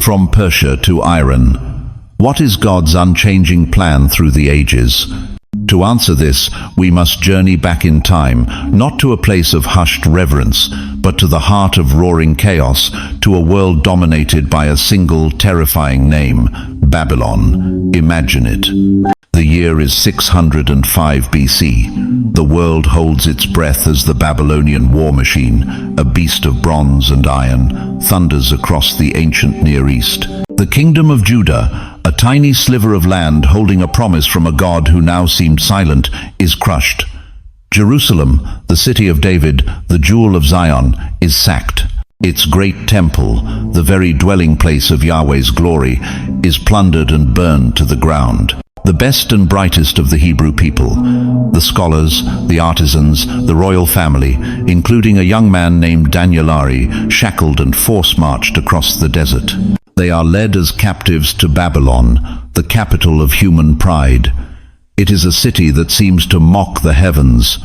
From Persia to Iran. What is God's unchanging plan through the ages? To answer this, we must journey back in time, not to a place of hushed reverence, but to the heart of roaring chaos, to a world dominated by a single terrifying name, Babylon. Imagine it. The year is 605 BC. The world holds its breath as the Babylonian war machine, a beast of bronze and iron, thunders across the ancient Near East. The kingdom of Judah, a tiny sliver of land holding a promise from a God who now seemed silent, is crushed. Jerusalem, the city of David, the jewel of Zion, is sacked. Its great temple, the very dwelling place of Yahweh's glory, is plundered and burned to the ground. The best and brightest of the Hebrew people, the scholars, the artisans, the royal family, including a young man named Danielari, shackled and force-marched across the desert. They are led as captives to Babylon, the capital of human pride. It is a city that seems to mock the heavens.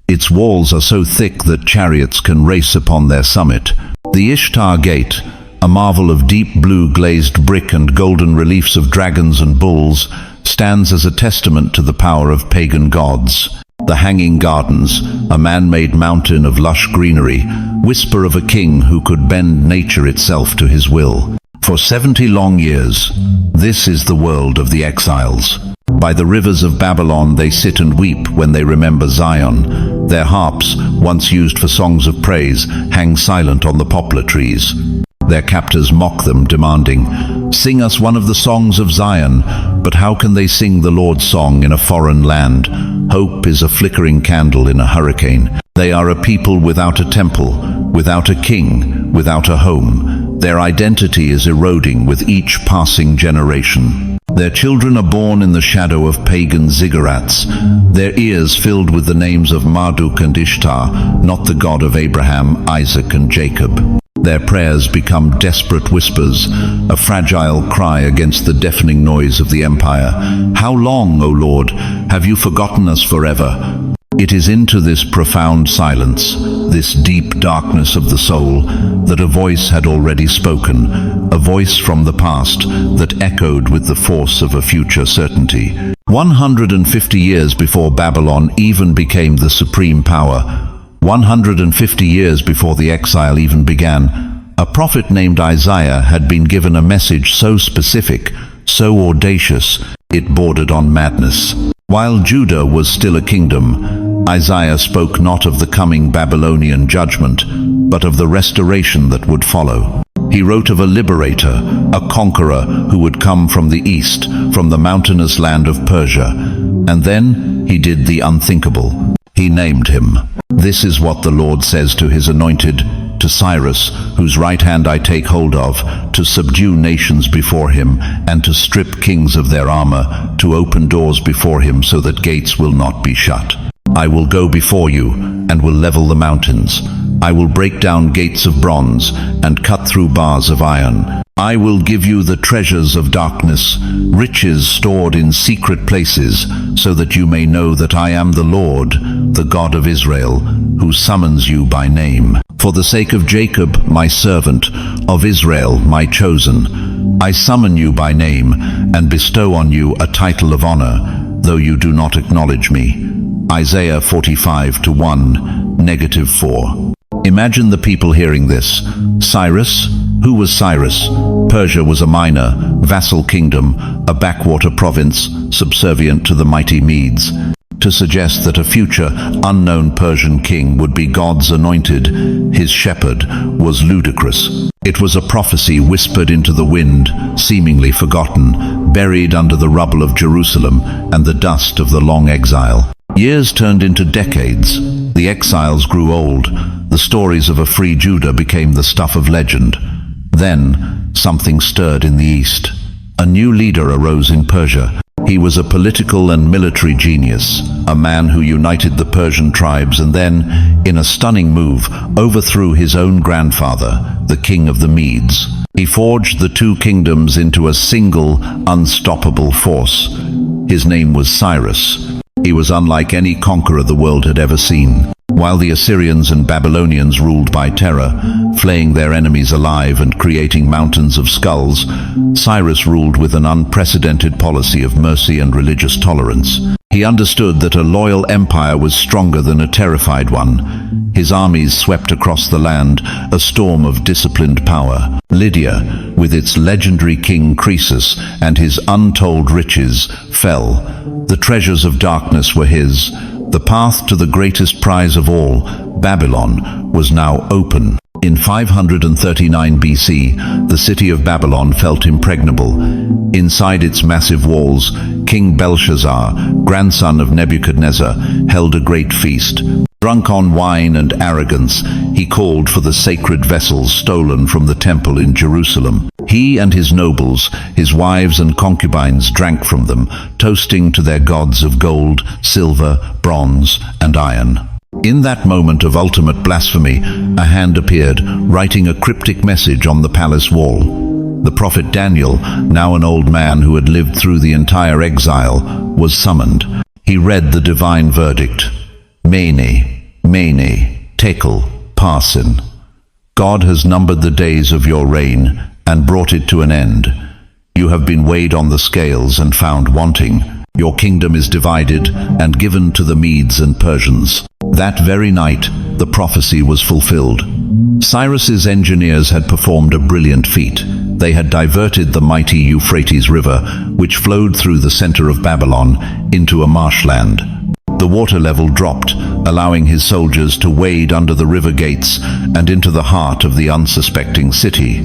Its walls are so thick that chariots can race upon their summit. The Ishtar Gate, a marvel of deep blue glazed brick and golden reliefs of dragons and bulls, stands as a testament to the power of pagan gods. The Hanging Gardens, a man-made mountain of lush greenery, whisper of a king who could bend nature itself to his will. For 70 long years, this is the world of the exiles. By the rivers of Babylon they sit and weep when they remember Zion. Their harps, once used for songs of praise, hang silent on the poplar trees. Their captors mock them, demanding, "Sing us one of the songs of Zion." But how can they sing the Lord's song in a foreign land? Hope is a flickering candle in a hurricane. They are a people without a temple, without a king, without a home. Their identity is eroding with each passing generation. Their children are born in the shadow of pagan ziggurats, their ears filled with the names of Marduk and Ishtar, not the God of Abraham, Isaac and Jacob. Their prayers become desperate whispers, a fragile cry against the deafening noise of the empire. How long, O Lord, have you forgotten us forever? It is into this profound silence, this deep darkness of the soul, that a voice had already spoken, a voice from the past that echoed with the force of a future certainty. 150 years before Babylon even became the supreme power, 150 years before the exile even began, a prophet named Isaiah had been given a message so specific, so audacious, it bordered on madness. While Judah was still a kingdom, Isaiah spoke not of the coming Babylonian judgment, but of the restoration that would follow. He wrote of a liberator, a conqueror who would come from the east, from the mountainous land of Persia. And then he did the unthinkable. He named him. This is what the Lord says to his anointed, to Cyrus, whose right hand I take hold of, to subdue nations before him, and to strip kings of their armor, to open doors before him so that gates will not be shut. I will go before you, and will level the mountains. I will break down gates of bronze, and cut through bars of iron. I will give you the treasures of darkness, riches stored in secret places, so that you may know that I am the Lord, the God of Israel, who summons you by name. For the sake of Jacob, my servant, of Israel, my chosen, I summon you by name, and bestow on you a title of honor, though you do not acknowledge me. Isaiah 45:1-4. Imagine the people hearing this. Cyrus? Who was Cyrus? Persia was a minor, vassal kingdom, a backwater province, subservient to the mighty Medes. To suggest that a future, unknown Persian king would be God's anointed, his shepherd, was ludicrous. It was a prophecy whispered into the wind, seemingly forgotten, buried under the rubble of Jerusalem and the dust of the long exile. Years turned into decades. The exiles grew old. The stories of a free Judah became the stuff of legend. Then, something stirred in the east. A new leader arose in Persia. He was a political and military genius, a man who united the Persian tribes and then, in a stunning move, overthrew his own grandfather, the king of the Medes. He forged the two kingdoms into a single, unstoppable force. His name was Cyrus. He was unlike any conqueror the world had ever seen. While the Assyrians and Babylonians ruled by terror, flaying their enemies alive and creating mountains of skulls, Cyrus ruled with an unprecedented policy of mercy and religious tolerance. He understood that a loyal empire was stronger than a terrified one. His armies swept across the land, a storm of disciplined power. Lydia, with its legendary King Cyrus and his untold riches, fell. The treasures of darkness were his. The path to the greatest prize of all, Babylon, was now open. In 539 BC, the city of Babylon felt impregnable. Inside its massive walls, King Belshazzar, grandson of Nebuchadnezzar, held a great feast. Drunk on wine and arrogance, he called for the sacred vessels stolen from the temple in Jerusalem. He and his nobles, his wives and concubines drank from them, toasting to their gods of gold, silver, bronze, and iron. In that moment of ultimate blasphemy, a hand appeared, writing a cryptic message on the palace wall. The prophet Daniel, now an old man who had lived through the entire exile, was summoned. He read the divine verdict. Mene, mene, tekel, parsin. God has numbered the days of your reign and brought it to an end. You have been weighed on the scales and found wanting. Your kingdom is divided and given to the Medes and Persians. That very night, the prophecy was fulfilled. Cyrus's engineers had performed a brilliant feat. They had diverted the mighty Euphrates River, which flowed through the center of Babylon, into a marshland. The water level dropped, allowing his soldiers to wade under the river gates and into the heart of the unsuspecting city.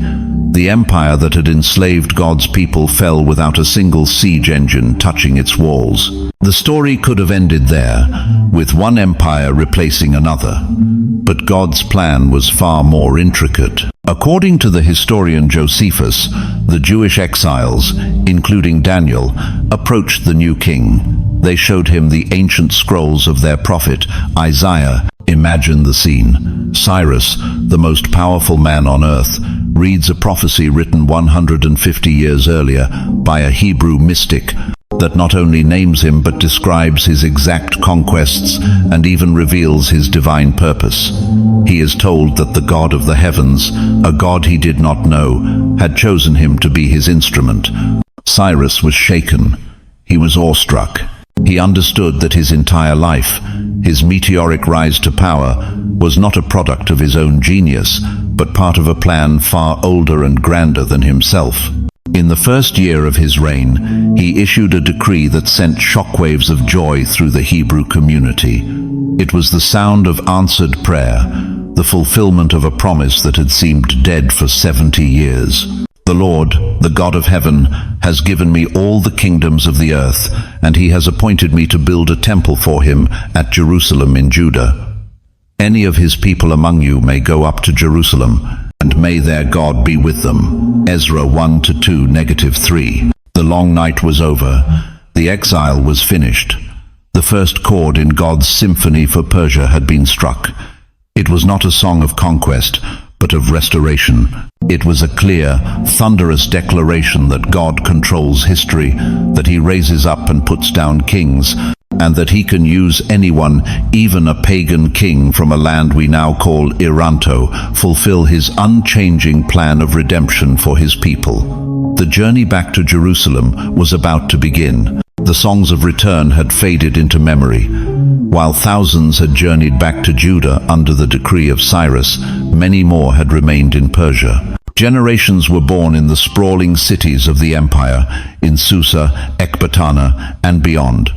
The empire that had enslaved God's people fell without a single siege engine touching its walls. The story could have ended there, with one empire replacing another. But God's plan was far more intricate. According to the historian Josephus, the Jewish exiles, including Daniel, approached the new king. They showed him the ancient scrolls of their prophet, Isaiah. Imagine the scene. Cyrus, the most powerful man on earth, reads a prophecy written 150 years earlier by a Hebrew mystic that not only names him but describes his exact conquests and even reveals his divine purpose. He is told that the God of the heavens, a God he did not know, had chosen him to be his instrument. Cyrus was shaken. He was awestruck. He understood that his entire life, his meteoric rise to power, was not a product of his own genius, but part of a plan far older and grander than himself. In the first year of his reign, he issued a decree that sent shockwaves of joy through the Hebrew community. It was the sound of answered prayer, the fulfillment of a promise that had seemed dead for 70 years. The Lord, the God of heaven, has given me all the kingdoms of the earth, and he has appointed me to build a temple for him at Jerusalem in Judah. Any of his people among you may go up to Jerusalem, and may their God be with them. Ezra 1-2-3. The long night was over. The exile was finished. The first chord in God's symphony for Persia had been struck. It was not a song of conquest, but of restoration. It was a clear, thunderous declaration that God controls history, that he raises up and puts down kings, and that he can use anyone, even a pagan king from a land we now call Iranto, fulfill his unchanging plan of redemption for his people. The journey back to Jerusalem was about to begin. The songs of return had faded into memory. While thousands had journeyed back to Judah under the decree of Cyrus, many more had remained in Persia. Generations were born in the sprawling cities of the empire, in Susa, Ecbatana, and beyond.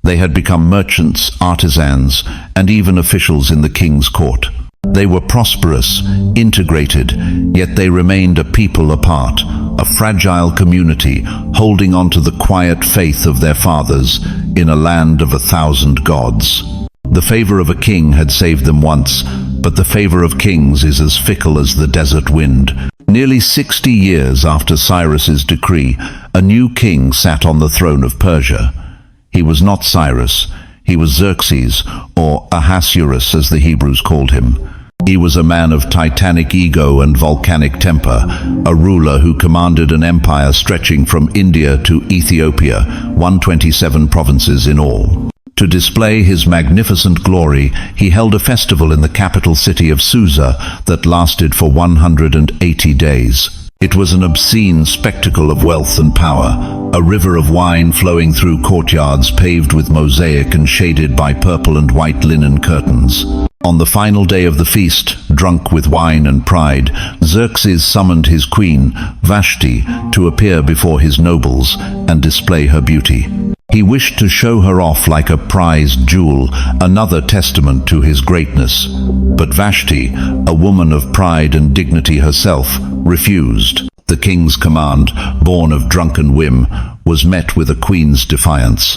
They had become merchants, artisans, and even officials in the king's court. They were prosperous, integrated, yet they remained a people apart, a fragile community holding on to the quiet faith of their fathers in a land of 1,000 gods. The favor of a king had saved them once, but the favor of kings is as fickle as the desert wind. Nearly 60 years after Cyrus's decree, a new king sat on the throne of Persia. He was not Cyrus. He was Xerxes, or Ahasuerus as the Hebrews called him. He was a man of titanic ego and volcanic temper, a ruler who commanded an empire stretching from India to Ethiopia, 127 provinces in all. To display his magnificent glory, he held a festival in the capital city of Susa that lasted for 180 days. It was an obscene spectacle of wealth and power, a river of wine flowing through courtyards paved with mosaic and shaded by purple and white linen curtains. On the final day of the feast, drunk with wine and pride, Xerxes summoned his queen, Vashti, to appear before his nobles and display her beauty. He wished to show her off like a prized jewel, another testament to his greatness. But Vashti, a woman of pride and dignity herself, refused. The king's command, born of drunken whim, was met with a queen's defiance.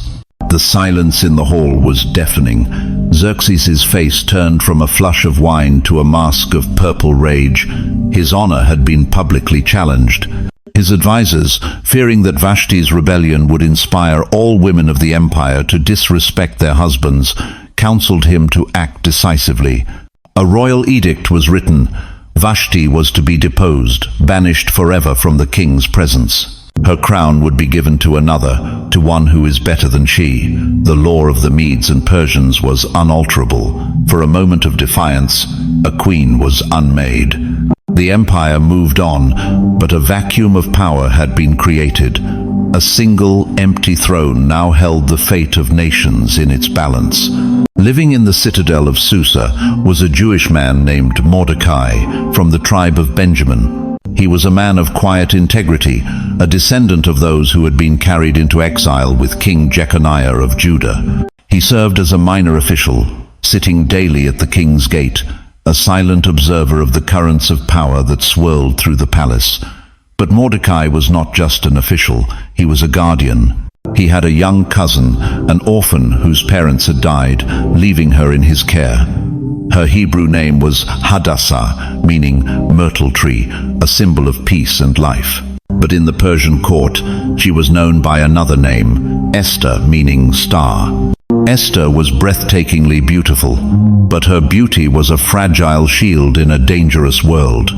The silence in the hall was deafening. Xerxes' face turned from a flush of wine to a mask of purple rage. His honor had been publicly challenged. His advisors, fearing that Vashti's rebellion would inspire all women of the empire to disrespect their husbands, counseled him to act decisively. A royal edict was written. Vashti was to be deposed, banished forever from the king's presence. Her crown would be given to another, to one who is better than she. The law of the Medes and Persians was unalterable. For a moment of defiance, a queen was unmade. The empire moved on, but a vacuum of power had been created. A single, empty throne now held the fate of nations in its balance. Living in the citadel of Susa was a Jewish man named Mordecai, from the tribe of Benjamin. He was a man of quiet integrity, a descendant of those who had been carried into exile with King Jeconiah of Judah. He served as a minor official, sitting daily at the king's gate, a silent observer of the currents of power that swirled through the palace. But Mordecai was not just an official, he was a guardian. He had a young cousin, an orphan whose parents had died, leaving her in his care. Her Hebrew name was Hadassah, meaning myrtle tree, a symbol of peace and life. But in the Persian court, she was known by another name, Esther, meaning star. Esther was breathtakingly beautiful, but her beauty was a fragile shield in a dangerous world.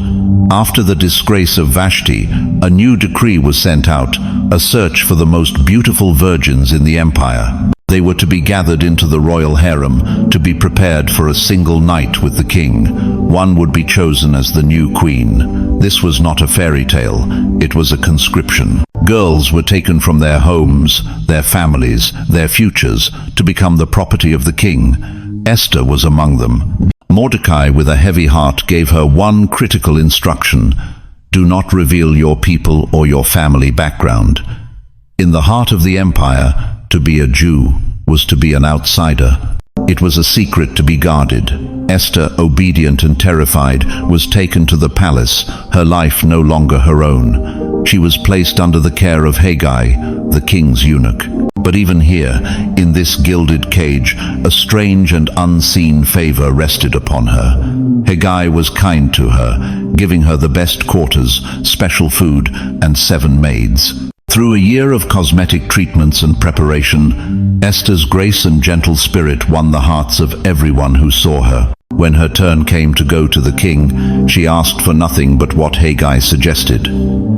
After the disgrace of Vashti, a new decree was sent out, a search for the most beautiful virgins in the empire. They were to be gathered into the royal harem, to be prepared for a single night with the king. One would be chosen as the new queen. This was not a fairy tale, it was a conscription. Girls were taken from their homes, their families, their futures, to become the property of the king. Esther was among them. Mordecai, with a heavy heart, gave her one critical instruction: do not reveal your people or your family background. In the heart of the empire, to be a Jew was to be an outsider. It was a secret to be guarded. Esther, obedient and terrified, was taken to the palace, her life no longer her own. She was placed under the care of Haggai, the king's eunuch. But even here, in this gilded cage, a strange and unseen favor rested upon her. Haggai was kind to her, giving her the best quarters, special food, and 7 maids. Through a year of cosmetic treatments and preparation, Esther's grace and gentle spirit won the hearts of everyone who saw her. When her turn came to go to the king, she asked for nothing but what Haggai suggested.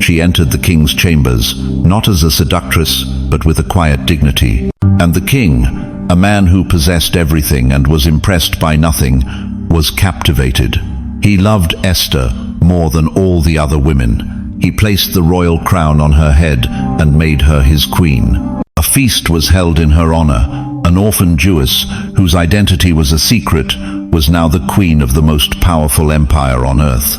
She entered the king's chambers, not as a seductress, but with a quiet dignity. And the king, a man who possessed everything and was impressed by nothing, was captivated. He loved Esther more than all the other women. He placed the royal crown on her head and made her his queen. A feast was held in her honor. An orphan Jewess, whose identity was a secret, was now the queen of the most powerful empire on earth.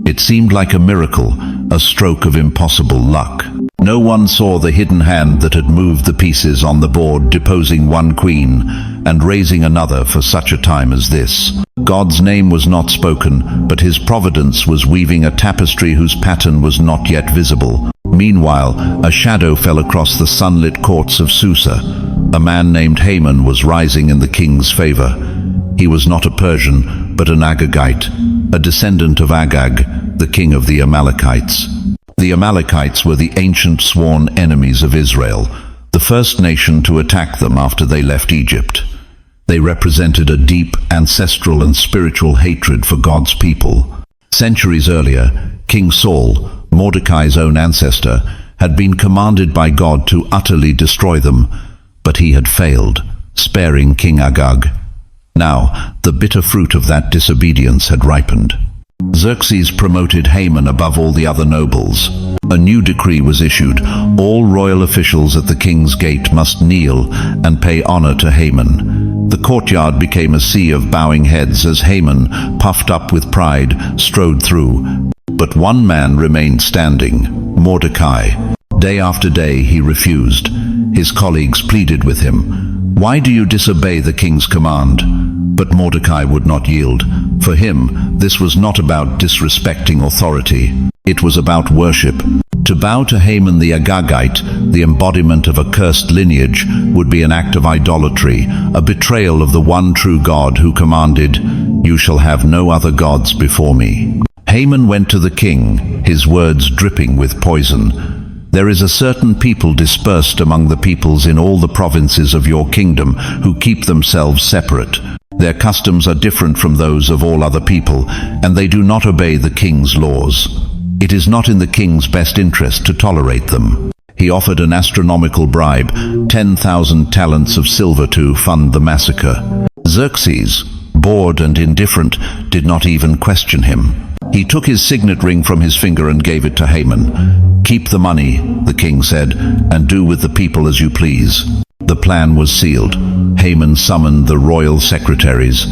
It seemed like a miracle, a stroke of impossible luck. No one saw the hidden hand that had moved the pieces on the board, deposing one queen and raising another for such a time as this. God's name was not spoken, but his providence was weaving a tapestry whose pattern was not yet visible. Meanwhile, a shadow fell across the sunlit courts of Susa. A man named Haman was rising in the king's favor. He was not a Persian, but an Agagite, a descendant of Agag, the king of the Amalekites. The Amalekites were the ancient sworn enemies of Israel, the first nation to attack them after they left Egypt. They represented a deep, ancestral and spiritual hatred for God's people. Centuries earlier, King Saul, Mordecai's own ancestor, had been commanded by God to utterly destroy them, but he had failed. sparing King Agag. Now, the bitter fruit of that disobedience had ripened. Xerxes promoted Haman above all the other nobles. A new decree was issued. All royal officials at the king's gate must kneel and pay honor to Haman. The courtyard became a sea of bowing heads as Haman, puffed up with pride, strode through. But one man remained standing, Mordecai. Day after day he refused. His colleagues pleaded with him. "Why do you disobey the king's command?" But Mordecai would not yield. For him, this was not about disrespecting authority. It was about worship. To bow to Haman the Agagite, the embodiment of a cursed lineage, would be an act of idolatry, a betrayal of the one true God who commanded, "You shall have no other gods before me." Haman went to the king, his words dripping with poison. "There is a certain people dispersed among the peoples in all the provinces of your kingdom who keep themselves separate. Their customs are different from those of all other people, and they do not obey the king's laws. It is not in the king's best interest to tolerate them." He offered an astronomical bribe, 10,000 talents of silver, to fund the massacre. Xerxes, bored and indifferent, did not even question him. He took his signet ring from his finger and gave it to Haman. "Keep the money," the king said, "and do with the people as you please." The plan was sealed. Haman summoned the royal secretaries.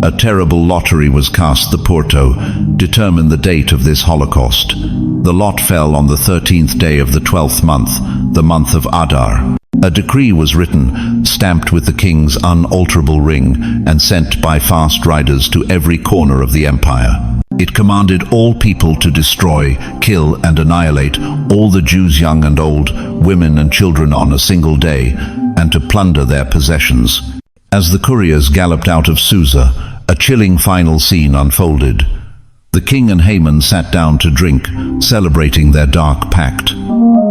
A terrible lottery was cast. The Porto determined the date of this holocaust. The lot fell on the 13th day of the 12th month, the month of Adar. A decree was written, stamped with the king's unalterable ring, and sent by fast riders to every corner of the empire. It commanded all people to destroy, kill, and annihilate all the Jews, young and old, women and children, on a single day, and to plunder their possessions. As the couriers galloped out of Susa, a chilling final scene unfolded. The king and Haman sat down to drink, celebrating their dark pact.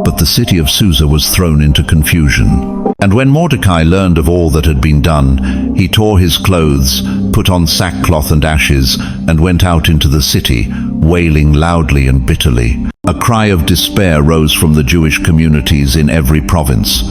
But the city of Susa was thrown into confusion. And when Mordecai learned of all that had been done, he tore his clothes, put on sackcloth and ashes, and went out into the city, wailing loudly and bitterly. A cry of despair rose from the Jewish communities in every province.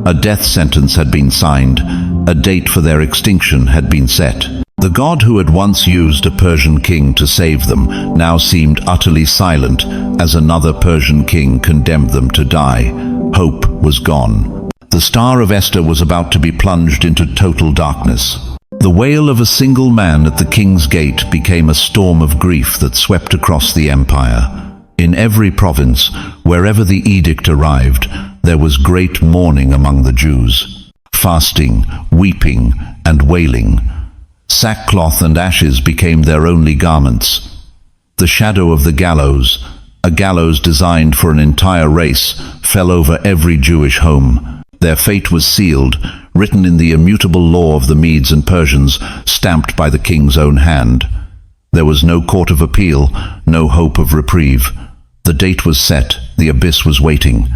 A death sentence had been signed. A date for their extinction had been set. The God who had once used a Persian king to save them now seemed utterly silent as another Persian king condemned them to die. Hope was gone. The star of Esther was about to be plunged into total darkness. The wail of a single man at the king's gate became a storm of grief that swept across the empire. In every province, wherever the edict arrived, there was great mourning among the Jews. Fasting, weeping, and wailing. Sackcloth and ashes became their only garments. The shadow of the gallows, a gallows designed for an entire race, fell over every Jewish home. Their fate was sealed, written in the immutable law of the Medes and Persians, stamped by the king's own hand. There was no court of appeal, no hope of reprieve. The date was set, the abyss was waiting.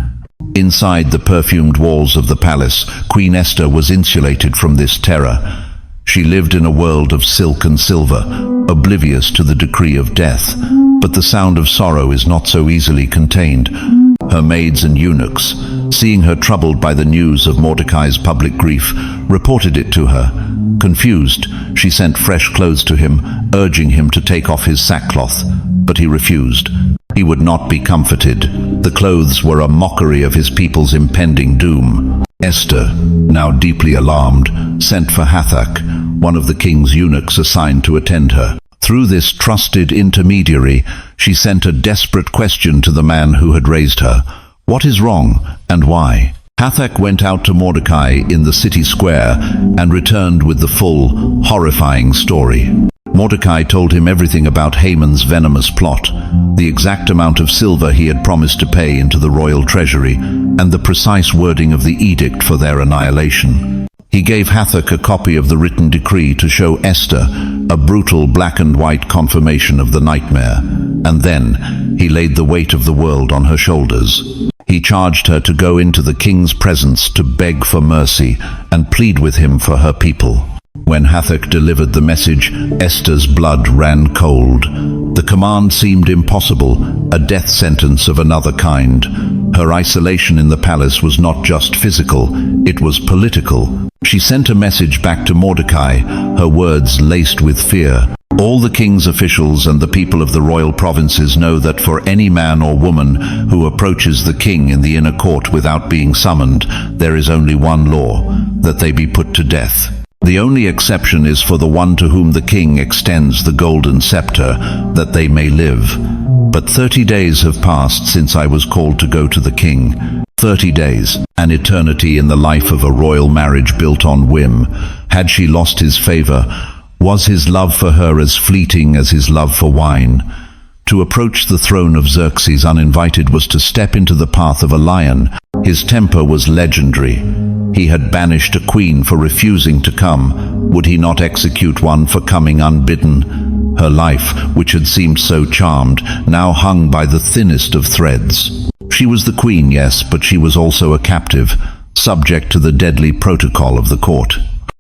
Inside the perfumed walls of the palace, Queen Esther was insulated from this terror. She lived in a world of silk and silver, oblivious to the decree of death. But the sound of sorrow is not so easily contained. Her maids and eunuchs, seeing her troubled by the news of Mordecai's public grief, reported it to her. Confused, she sent fresh clothes to him, urging him to take off his sackcloth. But he refused. He would not be comforted. The clothes were a mockery of his people's impending doom. Esther, now deeply alarmed, sent for Hathach, one of the king's eunuchs assigned to attend her. Through this trusted intermediary, she sent a desperate question to the man who had raised her. What is wrong, and why? Hathach went out to Mordecai in the city square and returned with the full, horrifying story. Mordecai told him everything about Haman's venomous plot, the exact amount of silver he had promised to pay into the royal treasury, and the precise wording of the edict for their annihilation. He gave Hathach a copy of the written decree to show Esther, a brutal black and white confirmation of the nightmare, and then he laid the weight of the world on her shoulders. He charged her to go into the king's presence to beg for mercy and plead with him for her people. When Hathach delivered the message, Esther's blood ran cold. The command seemed impossible, a death sentence of another kind. Her isolation in the palace was not just physical, it was political. She sent a message back to Mordecai, her words laced with fear. All the king's officials and the people of the royal provinces know that for any man or woman who approaches the king in the inner court without being summoned, there is only one law, that they be put to death. The only exception is for the one to whom the king extends the golden scepter, that they may live. But 30 days have passed since I was called to go to the king. 30 days, an eternity in the life of a royal marriage built on whim. Had she lost his favor? Was his love for her as fleeting as his love for wine? To approach the throne of Xerxes uninvited was to step into the path of a lion. His temper was legendary. He had banished a queen for refusing to come. Would he not execute one for coming unbidden? Her life, which had seemed so charmed, now hung by the thinnest of threads. She was the queen, yes, but she was also a captive, subject to the deadly protocol of the court.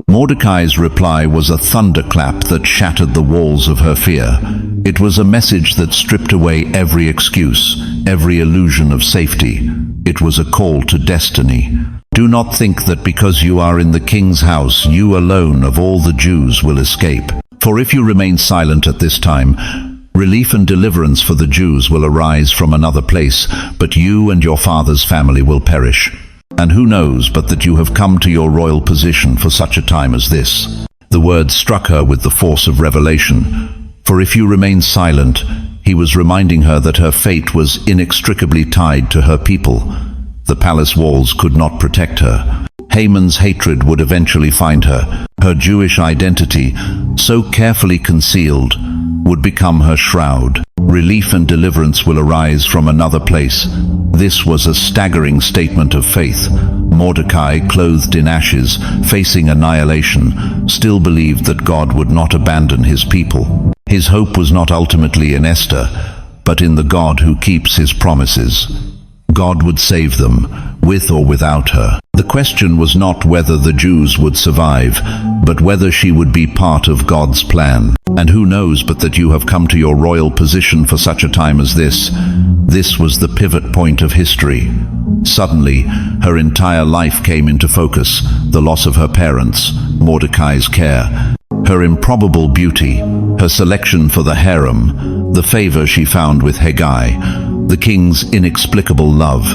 Mordecai's reply was a thunderclap that shattered the walls of her fear. It was a message that stripped away every excuse, every illusion of safety. It was a call to destiny. Do not think that because you are in the king's house, you alone of all the Jews will escape. For if you remain silent at this time, relief and deliverance for the Jews will arise from another place, but you and your father's family will perish. And who knows but that you have come to your royal position for such a time as this? The word struck her with the force of revelation. For if you remain silent, he was reminding her that her fate was inextricably tied to her people. The palace walls could not protect her. Haman's hatred would eventually find her. Her Jewish identity, so carefully concealed, would become her shroud. Relief and deliverance will arise from another place. This was a staggering statement of faith. Mordecai, clothed in ashes, facing annihilation, still believed that God would not abandon his people. His hope was not ultimately in Esther, but in the God who keeps his promises. God would save them, with or without her. The question was not whether the Jews would survive, but whether she would be part of God's plan. And who knows but that you have come to your royal position for such a time as this? This was the pivot point of history. Suddenly, her entire life came into focus. The loss of her parents, Mordecai's care, her improbable beauty, her selection for the harem, the favor she found with Haggai, the king's inexplicable love.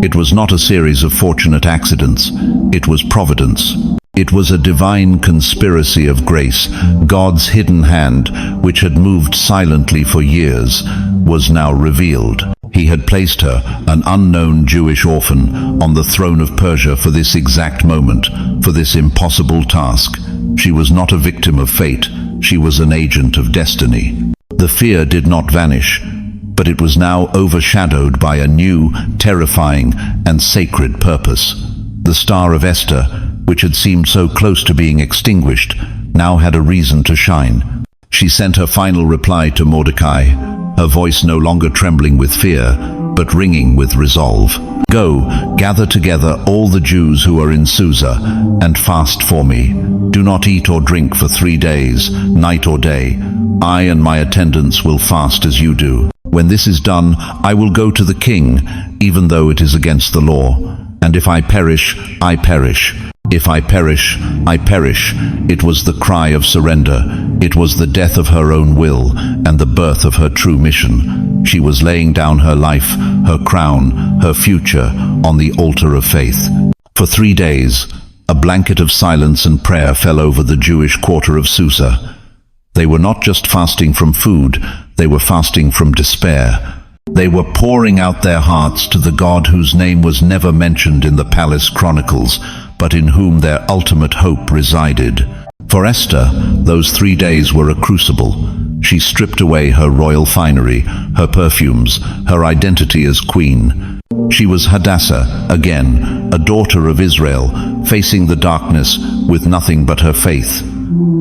It was not a series of fortunate accidents. It was providence. It was a divine conspiracy of grace. God's hidden hand, which had moved silently for years, was now revealed. He had placed her, an unknown Jewish orphan, on the throne of Persia for this exact moment, for this impossible task. She was not a victim of fate. She was an agent of destiny. The fear did not vanish, but it was now overshadowed by a new, terrifying, and sacred purpose. The star of Esther, which had seemed so close to being extinguished, now had a reason to shine. She sent her final reply to Mordecai, her voice no longer trembling with fear, but ringing with resolve. Go, gather together all the Jews who are in Susa, and fast for me. Do not eat or drink for 3 days, night or day. I and my attendants will fast as you do. When this is done, I will go to the king, even though it is against the law. And if I perish, I perish. If I perish, I perish. It was the cry of surrender. It was the death of her own will and the birth of her true mission. She was laying down her life, her crown, her future on the altar of faith. For 3 days, a blanket of silence and prayer fell over the Jewish quarter of Susa. They were not just fasting from food, they were fasting from despair. They were pouring out their hearts to the God whose name was never mentioned in the palace chronicles, but in whom their ultimate hope resided. For Esther, those 3 days were a crucible. She stripped away her royal finery, her perfumes, her identity as queen. She was Hadassah, again, a daughter of Israel, facing the darkness with nothing but her faith.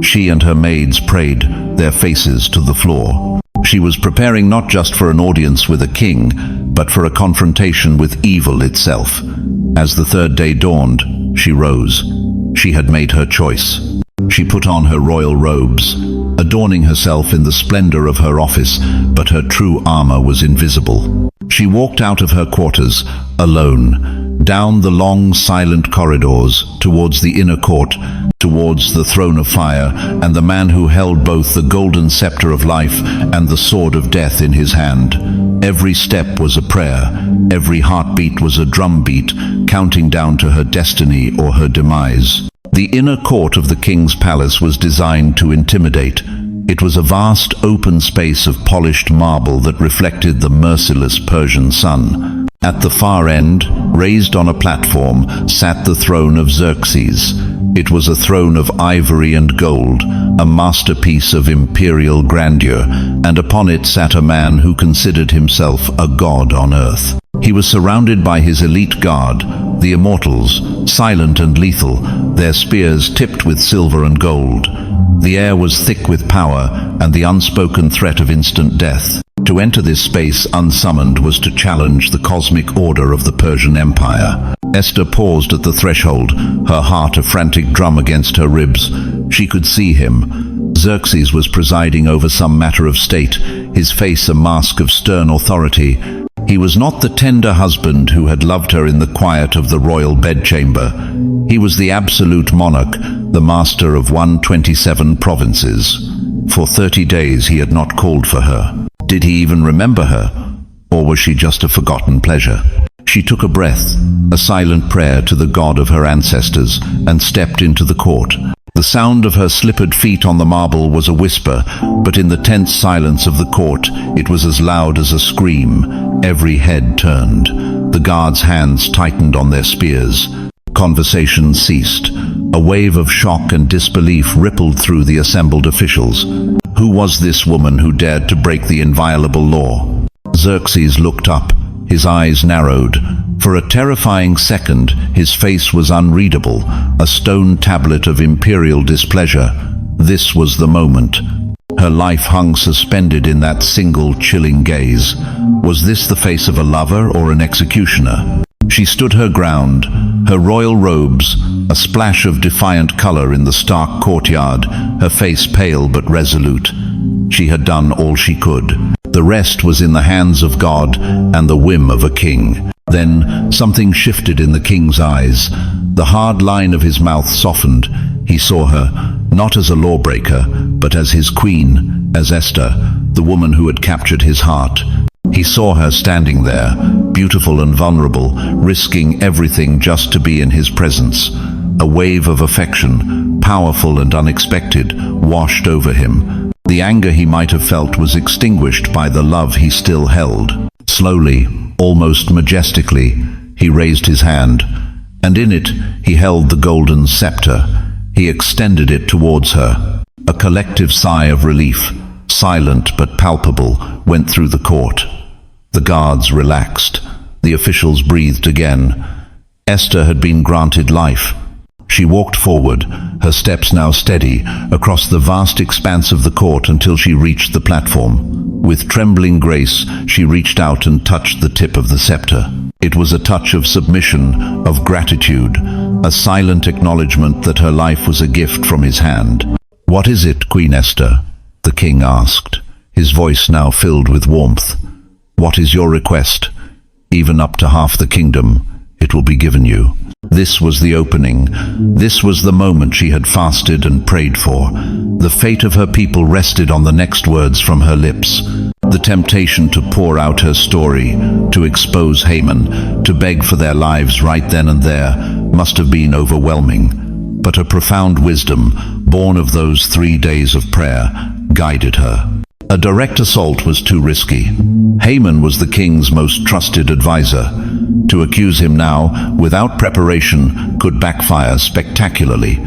She and her maids prayed, their faces to the floor. She was preparing not just for an audience with a king, but for a confrontation with evil itself. As the 3rd day dawned, she rose. She had made her choice. She put on her royal robes. adorning herself in the splendor of her office, but her true armor was invisible. She walked out of her quarters, alone, down the long, silent corridors, towards the inner court, towards the throne of fire, and the man who held both the golden scepter of life and the sword of death in his hand. Every step was a prayer, every heartbeat was a drumbeat, counting down to her destiny or her demise. The inner court of the king's palace was designed to intimidate. It was a vast open space of polished marble that reflected the merciless Persian sun. At the far end, raised on a platform, sat the throne of Xerxes. It was a throne of ivory and gold, a masterpiece of imperial grandeur, and upon it sat a man who considered himself a god on earth. He was surrounded by his elite guard, the Immortals, silent and lethal, their spears tipped with silver and gold. The air was thick with power and the unspoken threat of instant death. To enter this space unsummoned was to challenge the cosmic order of the Persian Empire. Esther paused at the threshold, her heart a frantic drum against her ribs. She could see him. Xerxes was presiding over some matter of state, his face a mask of stern authority. He was not the tender husband who had loved her in the quiet of the royal bedchamber. He was the absolute monarch, the master of 127 provinces. For 30 days he had not called for her. Did he even remember her? Or was she just a forgotten pleasure? She took a breath, a silent prayer to the god of her ancestors, and stepped into the court. The sound of her slippered feet on the marble was a whisper, but in the tense silence of the court, it was as loud as a scream. Every head turned. The guards' hands tightened on their spears. Conversation ceased. A wave of shock and disbelief rippled through the assembled officials. Who was this woman who dared to break the inviolable law? Xerxes looked up, his eyes narrowed. For a terrifying second, his face was unreadable, a stone tablet of imperial displeasure. This was the moment. Her life hung suspended in that single chilling gaze. Was this the face of a lover or an executioner? She stood her ground, her royal robes, a splash of defiant color in the stark courtyard, her face pale but resolute. She had done all she could. The rest was in the hands of God and the whim of a king. Then something shifted in the king's eyes. The hard line of his mouth softened. He saw her, not as a lawbreaker, but as his queen, as Esther, the woman who had captured his heart. He saw her standing there, beautiful and vulnerable, risking everything just to be in his presence. A wave of affection, powerful and unexpected, washed over him. The anger he might have felt was extinguished by the love he still held. Slowly, almost majestically, he raised his hand, and in it he held the golden scepter. He extended it towards her. A collective sigh of relief, silent but palpable, went through the court. The guards relaxed. The officials breathed again. Esther had been granted life. She walked forward, her steps now steady, across the vast expanse of the court until she reached the platform. With trembling grace, she reached out and touched the tip of the scepter. It was a touch of submission, of gratitude, a silent acknowledgement that her life was a gift from his hand. "What is it, Queen Esther?" the king asked, his voice now filled with warmth. "What is your request? Even up to half the kingdom, it will be given you." This was the opening. This was the moment she had fasted and prayed for. The fate of her people rested on the next words from her lips. The temptation to pour out her story, to expose Haman, to beg for their lives right then and there, must have been overwhelming. But a profound wisdom, born of those 3 days of prayer, guided her. A direct assault was too risky. Haman was the king's most trusted advisor. To accuse him now, without preparation, could backfire spectacularly.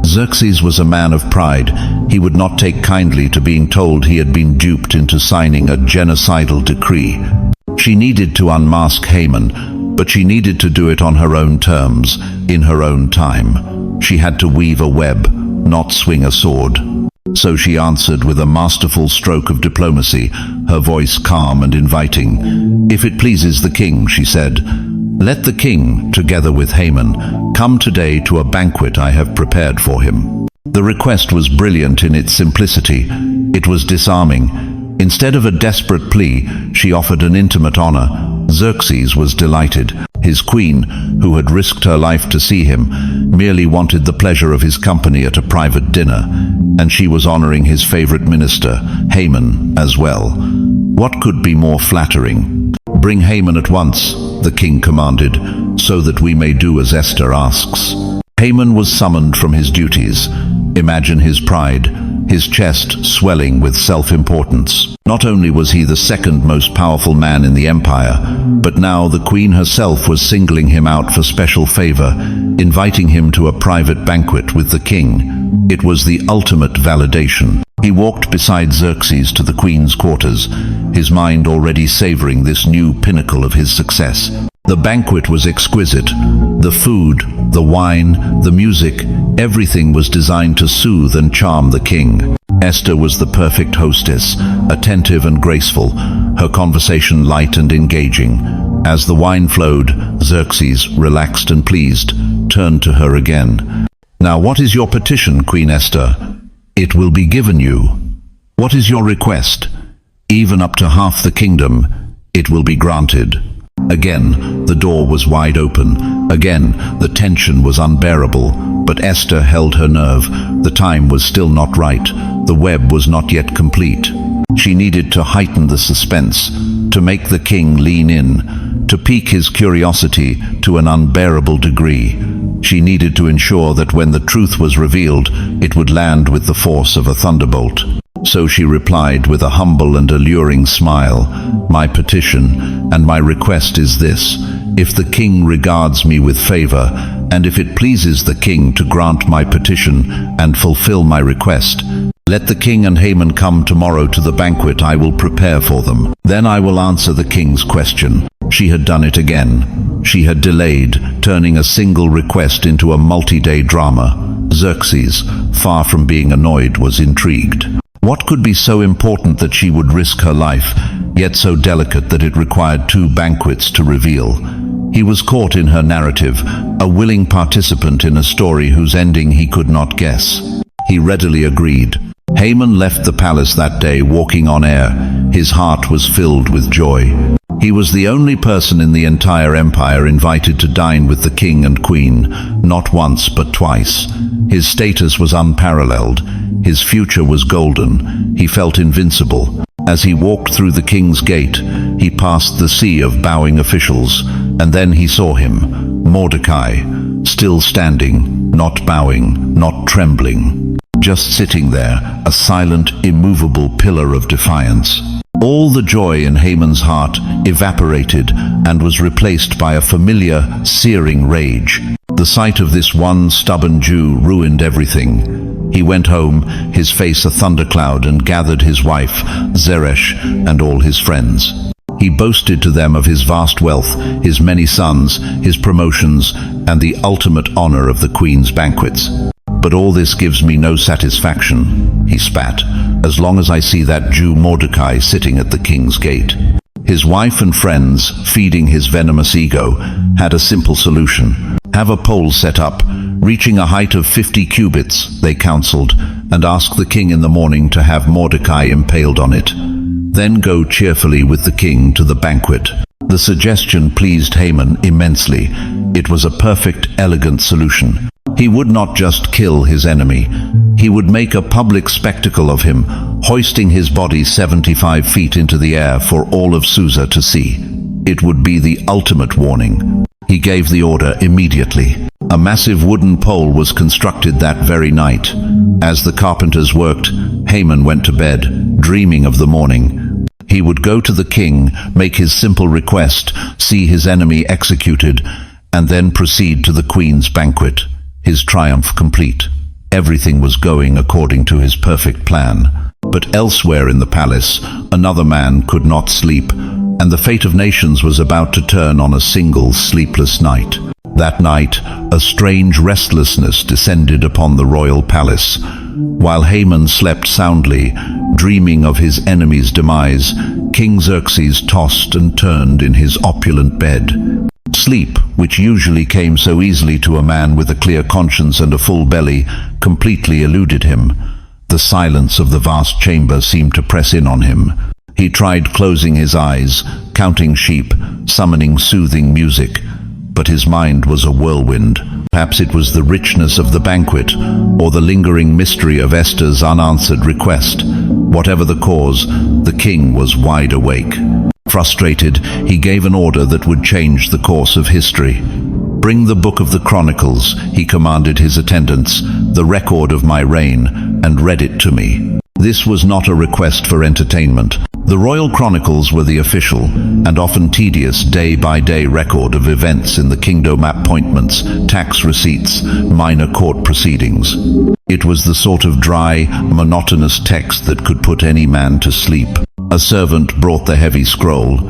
Xerxes was a man of pride. He would not take kindly to being told he had been duped into signing a genocidal decree. She needed to unmask Haman, but she needed to do it on her own terms, in her own time. She had to weave a web, not swing a sword. So she answered with a masterful stroke of diplomacy, her voice calm and inviting. "If it pleases the king," she said, "let the king, together with Haman, come today to a banquet I have prepared for him." The request was brilliant in its simplicity. It was disarming. Instead of a desperate plea, she offered an intimate honor. Xerxes was delighted. His queen, who had risked her life to see him, merely wanted the pleasure of his company at a private dinner, and she was honoring his favorite minister, Haman, as well. What could be more flattering? "Bring Haman at once," the king commanded, "so that we may do as Esther asks." Haman was summoned from his duties. Imagine his pride, his chest swelling with self-importance. Not only was he the second most powerful man in the empire, but now the queen herself was singling him out for special favor, inviting him to a private banquet with the king. It was the ultimate validation. He walked beside Xerxes to the queen's quarters, his mind already savoring this new pinnacle of his success. The banquet was exquisite. The food, the wine, the music, everything was designed to soothe and charm the king. Esther was the perfect hostess, attentive and graceful, her conversation light and engaging. As the wine flowed, Xerxes, relaxed and pleased, turned to her again. "Now what is your petition, Queen Esther? It will be given you. What is your request? Even up to half the kingdom, it will be granted." Again, the door was wide open. Again, the tension was unbearable. But Esther held her nerve. The time was still not right. The web was not yet complete. She needed to heighten the suspense, to make the king lean in, to pique his curiosity to an unbearable degree. She needed to ensure that when the truth was revealed, it would land with the force of a thunderbolt. So she replied with a humble and alluring smile, "My petition and my request is this: if the king regards me with favor, and if it pleases the king to grant my petition and fulfill my request, let the king and Haman come tomorrow to the banquet I will prepare for them. Then I will answer the king's question." She had done it again. She had delayed, turning a single request into a multi-day drama. Xerxes, far from being annoyed, was intrigued. What could be so important that she would risk her life, yet so delicate that it required 2 banquets to reveal? He was caught in her narrative, a willing participant in a story whose ending he could not guess. He readily agreed. Haman left the palace that day walking on air. His heart was filled with joy. He was the only person in the entire empire invited to dine with the king and queen, not once but twice. His status was unparalleled. His future was golden. He felt invincible. As he walked through the king's gate, he passed the sea of bowing officials, and then he saw him, Mordecai, still standing, not bowing, not trembling, just sitting there, a silent, immovable pillar of defiance. All the joy in Haman's heart evaporated and was replaced by a familiar, searing rage. The sight of this one stubborn Jew ruined everything. He went home, his face a thundercloud, and gathered his wife, Zeresh, and all his friends. He boasted to them of his vast wealth, his many sons, his promotions, and the ultimate honor of the queen's banquets. "But all this gives me no satisfaction," he spat, "as long as I see that Jew Mordecai sitting at the king's gate." His wife and friends, feeding his venomous ego, had a simple solution. "Have a pole set up, reaching a height of 50 cubits, they counseled, and ask the king in the morning to have Mordecai impaled on it. Then go cheerfully with the king to the banquet." The suggestion pleased Haman immensely. It was a perfect, elegant solution. He would not just kill his enemy. He would make a public spectacle of him, hoisting his body 75 feet into the air for all of Susa to see. It would be the ultimate warning. He gave the order immediately. A massive wooden pole was constructed that very night. As the carpenters worked, Haman went to bed, dreaming of the morning. He would go to the king, make his simple request, see his enemy executed, and then proceed to the queen's banquet, his triumph complete. Everything was going according to his perfect plan. But elsewhere in the palace, another man could not sleep, and the fate of nations was about to turn on a single sleepless night. That night, a strange restlessness descended upon the royal palace. While Haman slept soundly, dreaming of his enemy's demise, King Xerxes tossed and turned in his opulent bed. Sleep, which usually came so easily to a man with a clear conscience and a full belly, completely eluded him. The silence of the vast chamber seemed to press in on him. He tried closing his eyes, counting sheep, summoning soothing music, but his mind was a whirlwind. Perhaps it was the richness of the banquet, or the lingering mystery of Esther's unanswered request. Whatever the cause, the king was wide awake. Frustrated, he gave an order that would change the course of history. "Bring the book of the Chronicles," he commanded his attendants, "the record of my reign, and read it to me." This was not a request for entertainment. The royal chronicles were the official, and often tedious, day-by-day record of events in the kingdom: appointments, tax receipts, minor court proceedings. It was the sort of dry, monotonous text that could put any man to sleep. A servant brought the heavy scroll,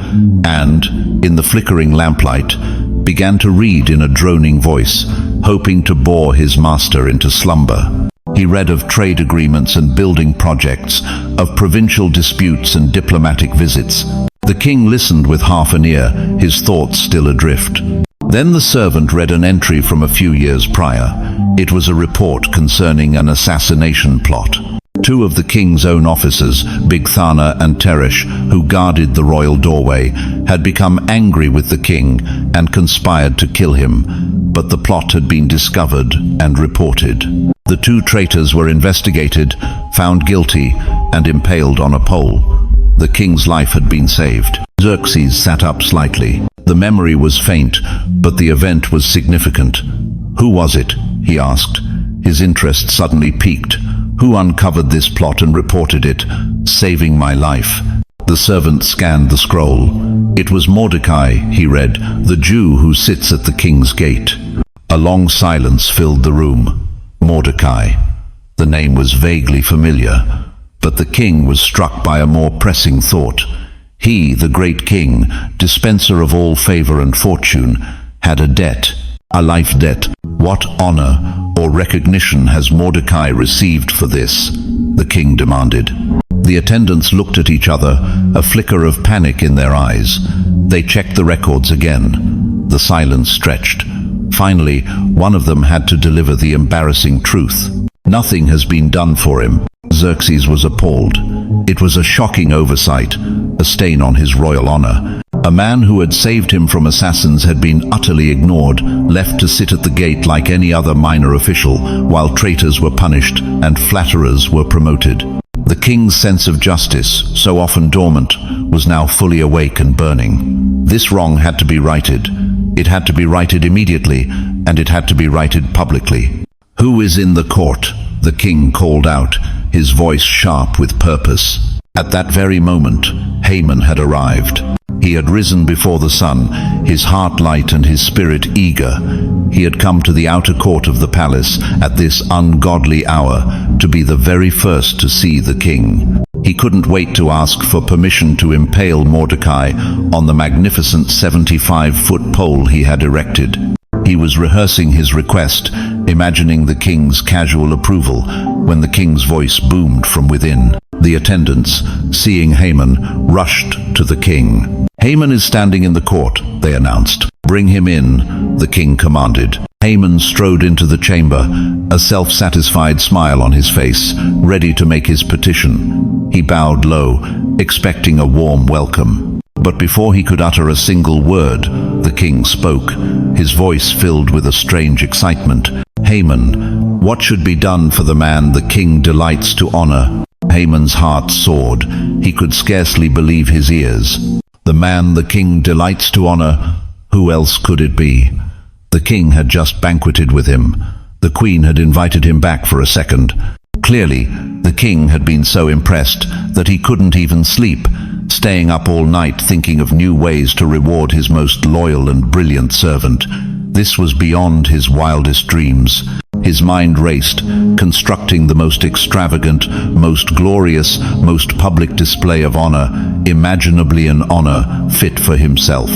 and, in the flickering lamplight, began to read in a droning voice, hoping to bore his master into slumber. He read of trade agreements and building projects, of provincial disputes and diplomatic visits. The king listened with half an ear, his thoughts still adrift. Then the servant read an entry from a few years prior. It was a report concerning an assassination plot. Two of the king's own officers, Bigthana and Teresh, who guarded the royal doorway, had become angry with the king and conspired to kill him, but the plot had been discovered and reported. The two traitors were investigated, found guilty, and impaled on a pole. The king's life had been saved. Xerxes sat up slightly. The memory was faint, but the event was significant. "Who was it?" he asked. His interest suddenly piqued. "Who uncovered this plot and reported it, saving my life?" The servant scanned the scroll. "It was Mordecai," he read, "the Jew who sits at the king's gate." A long silence filled the room. Mordecai. The name was vaguely familiar, but the king was struck by a more pressing thought. He, the great king, dispenser of all favor and fortune, had a debt, a life debt. What honor or recognition has Mordecai received for this? The king demanded. The attendants looked at each other, a flicker of panic in their eyes. They checked the records again. The silence stretched. Finally, one of them had to deliver the embarrassing truth. "Nothing has been done for him." Xerxes was appalled. It was a shocking oversight, a stain on his royal honor. A man who had saved him from assassins had been utterly ignored, left to sit at the gate like any other minor official, while traitors were punished and flatterers were promoted. The king's sense of justice, so often dormant, was now fully awake and burning. This wrong had to be righted. It had to be righted immediately, and it had to be righted publicly. "Who is in the court?" the king called out, his voice sharp with purpose. At that very moment, Haman had arrived. He had risen before the sun, his heart light and his spirit eager. He had come to the outer court of the palace at this ungodly hour to be the very first to see the king. He couldn't wait to ask for permission to impale Mordecai on the magnificent 75-foot pole he had erected. He was rehearsing his request, imagining the king's casual approval, when the king's voice boomed from within. The attendants, seeing Haman, rushed to the king. "Haman is standing in the court," they announced. "Bring him in," the king commanded. Haman strode into the chamber, a self-satisfied smile on his face, ready to make his petition. He bowed low, expecting a warm welcome. But before he could utter a single word, the king spoke, his voice filled with a strange excitement. "Haman, what should be done for the man the king delights to honor?" Haman's heart soared. He could scarcely believe his ears. The man the king delights to honor? Who else could it be? The king had just banqueted with him. The queen had invited him back for a second. Clearly, the king had been so impressed that he couldn't even sleep, staying up all night thinking of new ways to reward his most loyal and brilliant servant. This was beyond his wildest dreams. His mind raced, constructing the most extravagant, most glorious, most public display of honor, imaginably an honor fit for himself.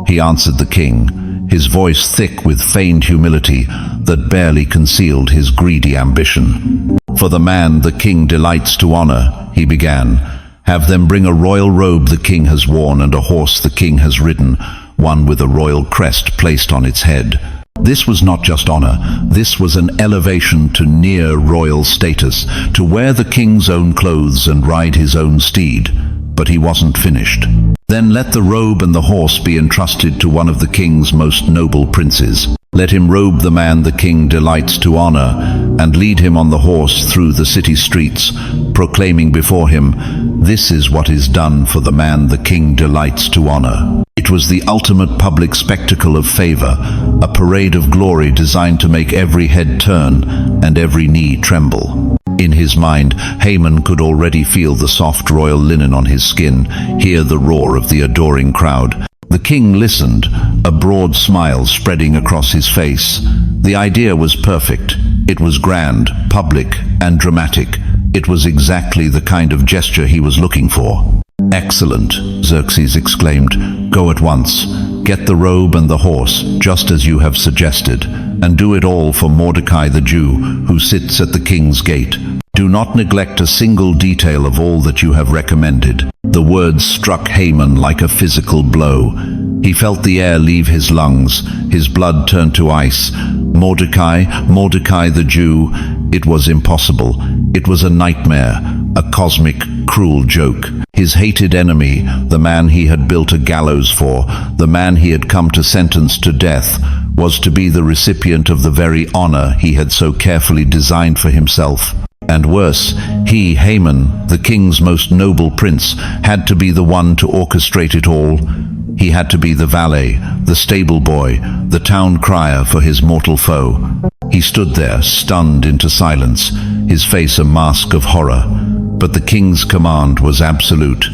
He answered the king, his voice thick with feigned humility that barely concealed his greedy ambition. "For the man the king delights to honor," he began, "have them bring a royal robe the king has worn and a horse the king has ridden, one with a royal crest placed on its head. This was not just honor, this was an elevation to near royal status, to wear the king's own clothes and ride his own steed. But he wasn't finished. Then let the robe and the horse be entrusted to one of the king's most noble princes. Let him robe the man the king delights to honor, and lead him on the horse through the city streets, proclaiming before him, "This is what is done for the man the king delights to honor." It was the ultimate public spectacle of favor, a parade of glory designed to make every head turn and every knee tremble. In his mind, Haman could already feel the soft royal linen on his skin, hear the roar of the adoring crowd. The king listened, a broad smile spreading across his face. The idea was perfect. It was grand, public, and dramatic. It was exactly the kind of gesture he was looking for. "Excellent," Xerxes exclaimed. "Go at once. Get the robe and the horse, just as you have suggested, and do it all for Mordecai the Jew, who sits at the king's gate. Do not neglect a single detail of all that you have recommended." The words struck Haman like a physical blow. He felt the air leave his lungs. His blood turned to ice. Mordecai, Mordecai the Jew. It was impossible. It was a nightmare, a cosmic, cruel joke. His hated enemy, the man he had built a gallows for, the man he had come to sentence to death, was to be the recipient of the very honor he had so carefully designed for himself. And worse, he, Haman, the king's most noble prince, had to be the one to orchestrate it all. He had to be the valet, the stable boy, the town crier for his mortal foe. He stood there, stunned into silence, his face a mask of horror. But the king's command was absolute.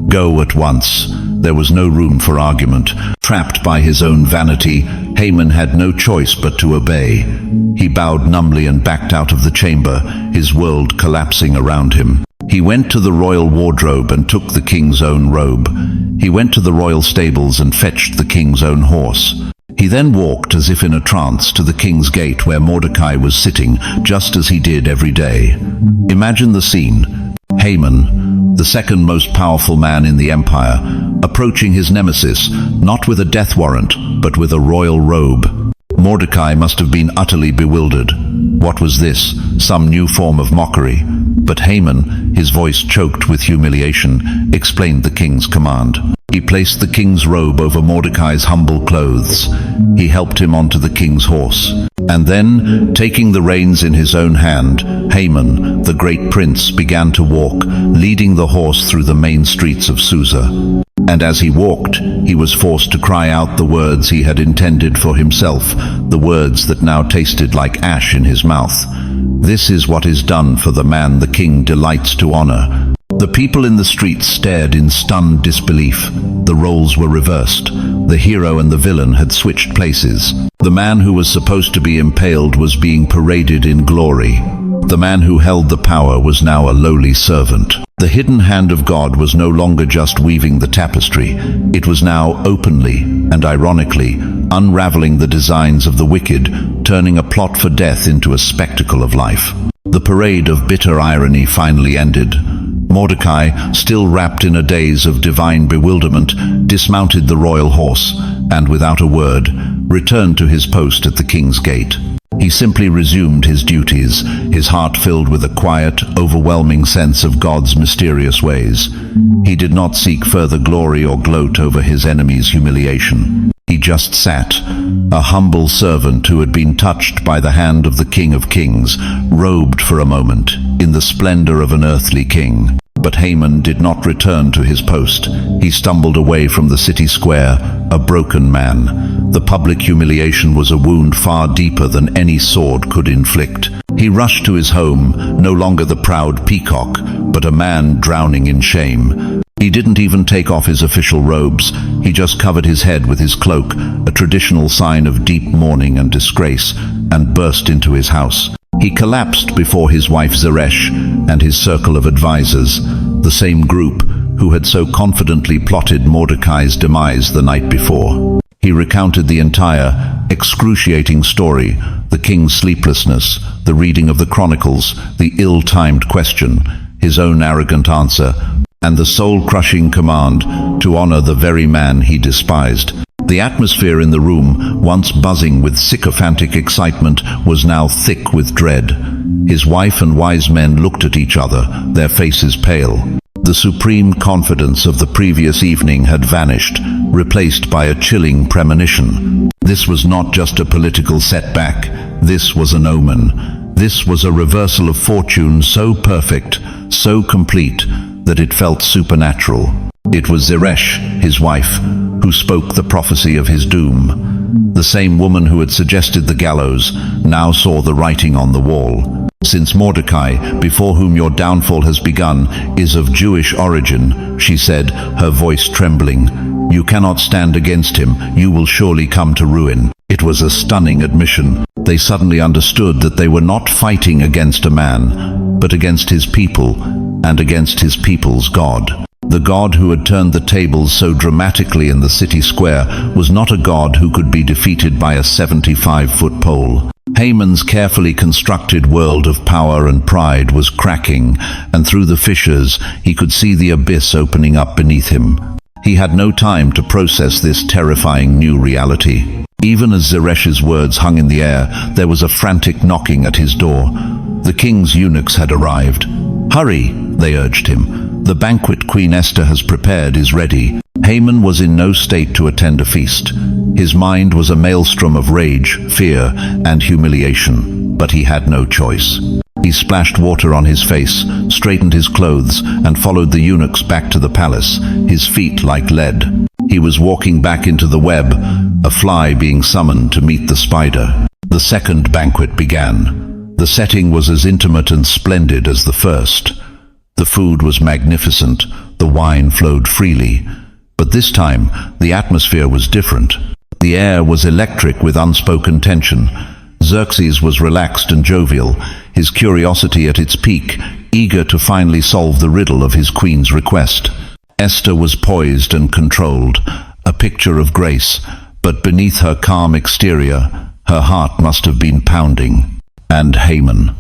Go at once. There was no room for argument. Trapped by his own vanity, Haman had no choice but to obey. He bowed numbly and backed out of the chamber, his world collapsing around him. He went to the royal wardrobe and took the king's own robe. He went to the royal stables and fetched the king's own horse. He then walked as if in a trance to the king's gate where Mordecai was sitting, just as he did every day. Imagine the scene. Haman, the second most powerful man in the empire, approaching his nemesis, not with a death warrant, but with a royal robe. Mordecai must have been utterly bewildered. What was this? Some new form of mockery? But Haman, his voice choked with humiliation, explained the king's command. He placed the king's robe over Mordecai's humble clothes. He helped him onto the king's horse. And then, taking the reins in his own hand, Haman, the great prince, began to walk, leading the horse through the main streets of Susa. And as he walked, he was forced to cry out the words he had intended for himself, the words that now tasted like ash in his mouth. "This is what is done for the man the king delights to honor." The people in the streets stared in stunned disbelief. The roles were reversed. The hero and the villain had switched places. The man who was supposed to be impaled was being paraded in glory. The man who held the power was now a lowly servant. The hidden hand of God was no longer just weaving the tapestry. It was now openly and ironically unraveling the designs of the wicked, turning a plot for death into a spectacle of life. The parade of bitter irony finally ended. Mordecai, still wrapped in a daze of divine bewilderment, dismounted the royal horse and, without a word, returned to his post at the king's gate. He simply resumed his duties, his heart filled with a quiet, overwhelming sense of God's mysterious ways. He did not seek further glory or gloat over his enemy's humiliation. He just sat, a humble servant who had been touched by the hand of the King of Kings, robed for a moment in the splendor of an earthly king. But Haman did not return to his post. He stumbled away from the city square, a broken man. The public humiliation was a wound far deeper than any sword could inflict. He rushed to his home, no longer the proud peacock, but a man drowning in shame. He didn't even take off his official robes. He just covered his head with his cloak, a traditional sign of deep mourning and disgrace, and burst into his house. He collapsed before his wife Zeresh and his circle of advisors, the same group who had so confidently plotted Mordecai's demise the night before. He recounted the entire, excruciating story, the king's sleeplessness, the reading of the chronicles, the ill-timed question, his own arrogant answer, and the soul-crushing command to honor the very man he despised. The atmosphere in the room, once buzzing with sycophantic excitement, was now thick with dread. His wife and wise men looked at each other, their faces pale. The supreme confidence of the previous evening had vanished, replaced by a chilling premonition. This was not just a political setback. This was an omen. This was a reversal of fortune so perfect, so complete, that it felt supernatural. It was Zeresh, his wife, who spoke the prophecy of his doom. The same woman who had suggested the gallows now saw the writing on the wall. "Since Mordecai, before whom your downfall has begun, is of Jewish origin," she said, her voice trembling, "you cannot stand against him. You will surely come to ruin." It was a stunning admission. They suddenly understood that they were not fighting against a man, but against his people, and against his people's God. The God who had turned the tables so dramatically in the city square was not a God who could be defeated by a 75-foot pole. Haman's carefully constructed world of power and pride was cracking, and through the fissures he could see the abyss opening up beneath him. He had no time to process this terrifying new reality. Even as Zeresh's words hung in the air, there was a frantic knocking at his door. The king's eunuchs had arrived. "Hurry," they urged him. "The banquet Queen Esther has prepared is ready." Haman was in no state to attend a feast. His mind was a maelstrom of rage, fear, and humiliation, but he had no choice. He splashed water on his face, straightened his clothes, and followed the eunuchs back to the palace, his feet like lead. He was walking back into the web, a fly being summoned to meet the spider. The second banquet began. The setting was as intimate and splendid as the first. The food was magnificent, the wine flowed freely. But this time, the atmosphere was different. The air was electric with unspoken tension. Xerxes was relaxed and jovial, his curiosity at its peak, eager to finally solve the riddle of his queen's request. Esther was poised and controlled, a picture of grace, but beneath her calm exterior, her heart must have been pounding. And Haman.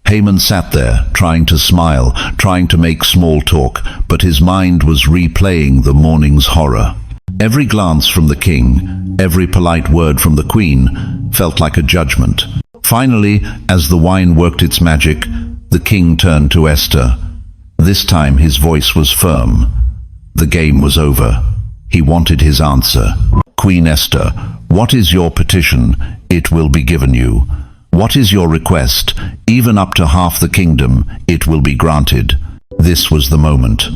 Haman sat there, trying to smile, trying to make small talk, but his mind was replaying the morning's horror. Every glance from the king, every polite word from the queen, felt like a judgment. Finally, as the wine worked its magic, the king turned to Esther. This time his voice was firm. The game was over. He wanted his answer. "Queen Esther, what is your petition? It will be given you. What is your request? Even up to half the kingdom, it will be granted." This was the moment.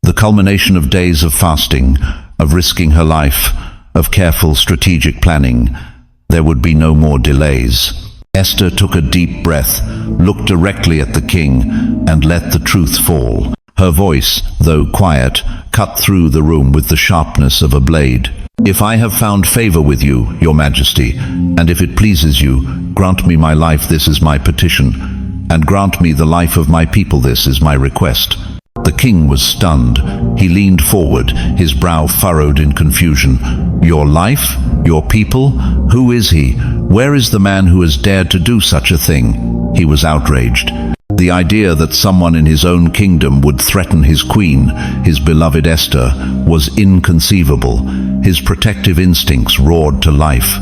The culmination of days of fasting, of risking her life, of careful strategic planning. There would be no more delays. Esther took a deep breath, looked directly at the king, and let the truth fall. Her voice, though quiet, cut through the room with the sharpness of a blade. "If I have found favor with you, your majesty, and if it pleases you, grant me my life, this is my petition, and grant me the life of my people, this is my request." The king was stunned. He leaned forward, his brow furrowed in confusion. "Your life? Your people? Who is he? Where is the man who has dared to do such a thing?" He was outraged. The idea that someone in his own kingdom would threaten his queen, his beloved Esther, was inconceivable. His protective instincts roared to life.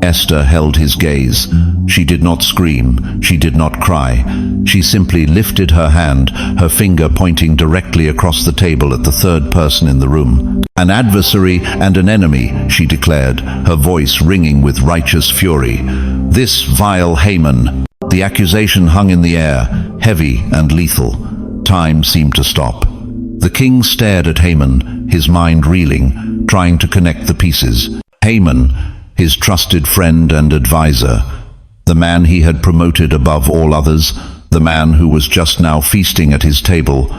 Esther held his gaze. She did not scream, she did not cry. She simply lifted her hand, her finger pointing directly across the table at the third person in the room. "An adversary and an enemy," she declared, her voice ringing with righteous fury. "This vile Haman." The accusation hung in the air, heavy and lethal. Time seemed to stop. The king stared at Haman, his mind reeling, trying to connect the pieces. Haman, his trusted friend and advisor, the man he had promoted above all others, the man who was just now feasting at his table.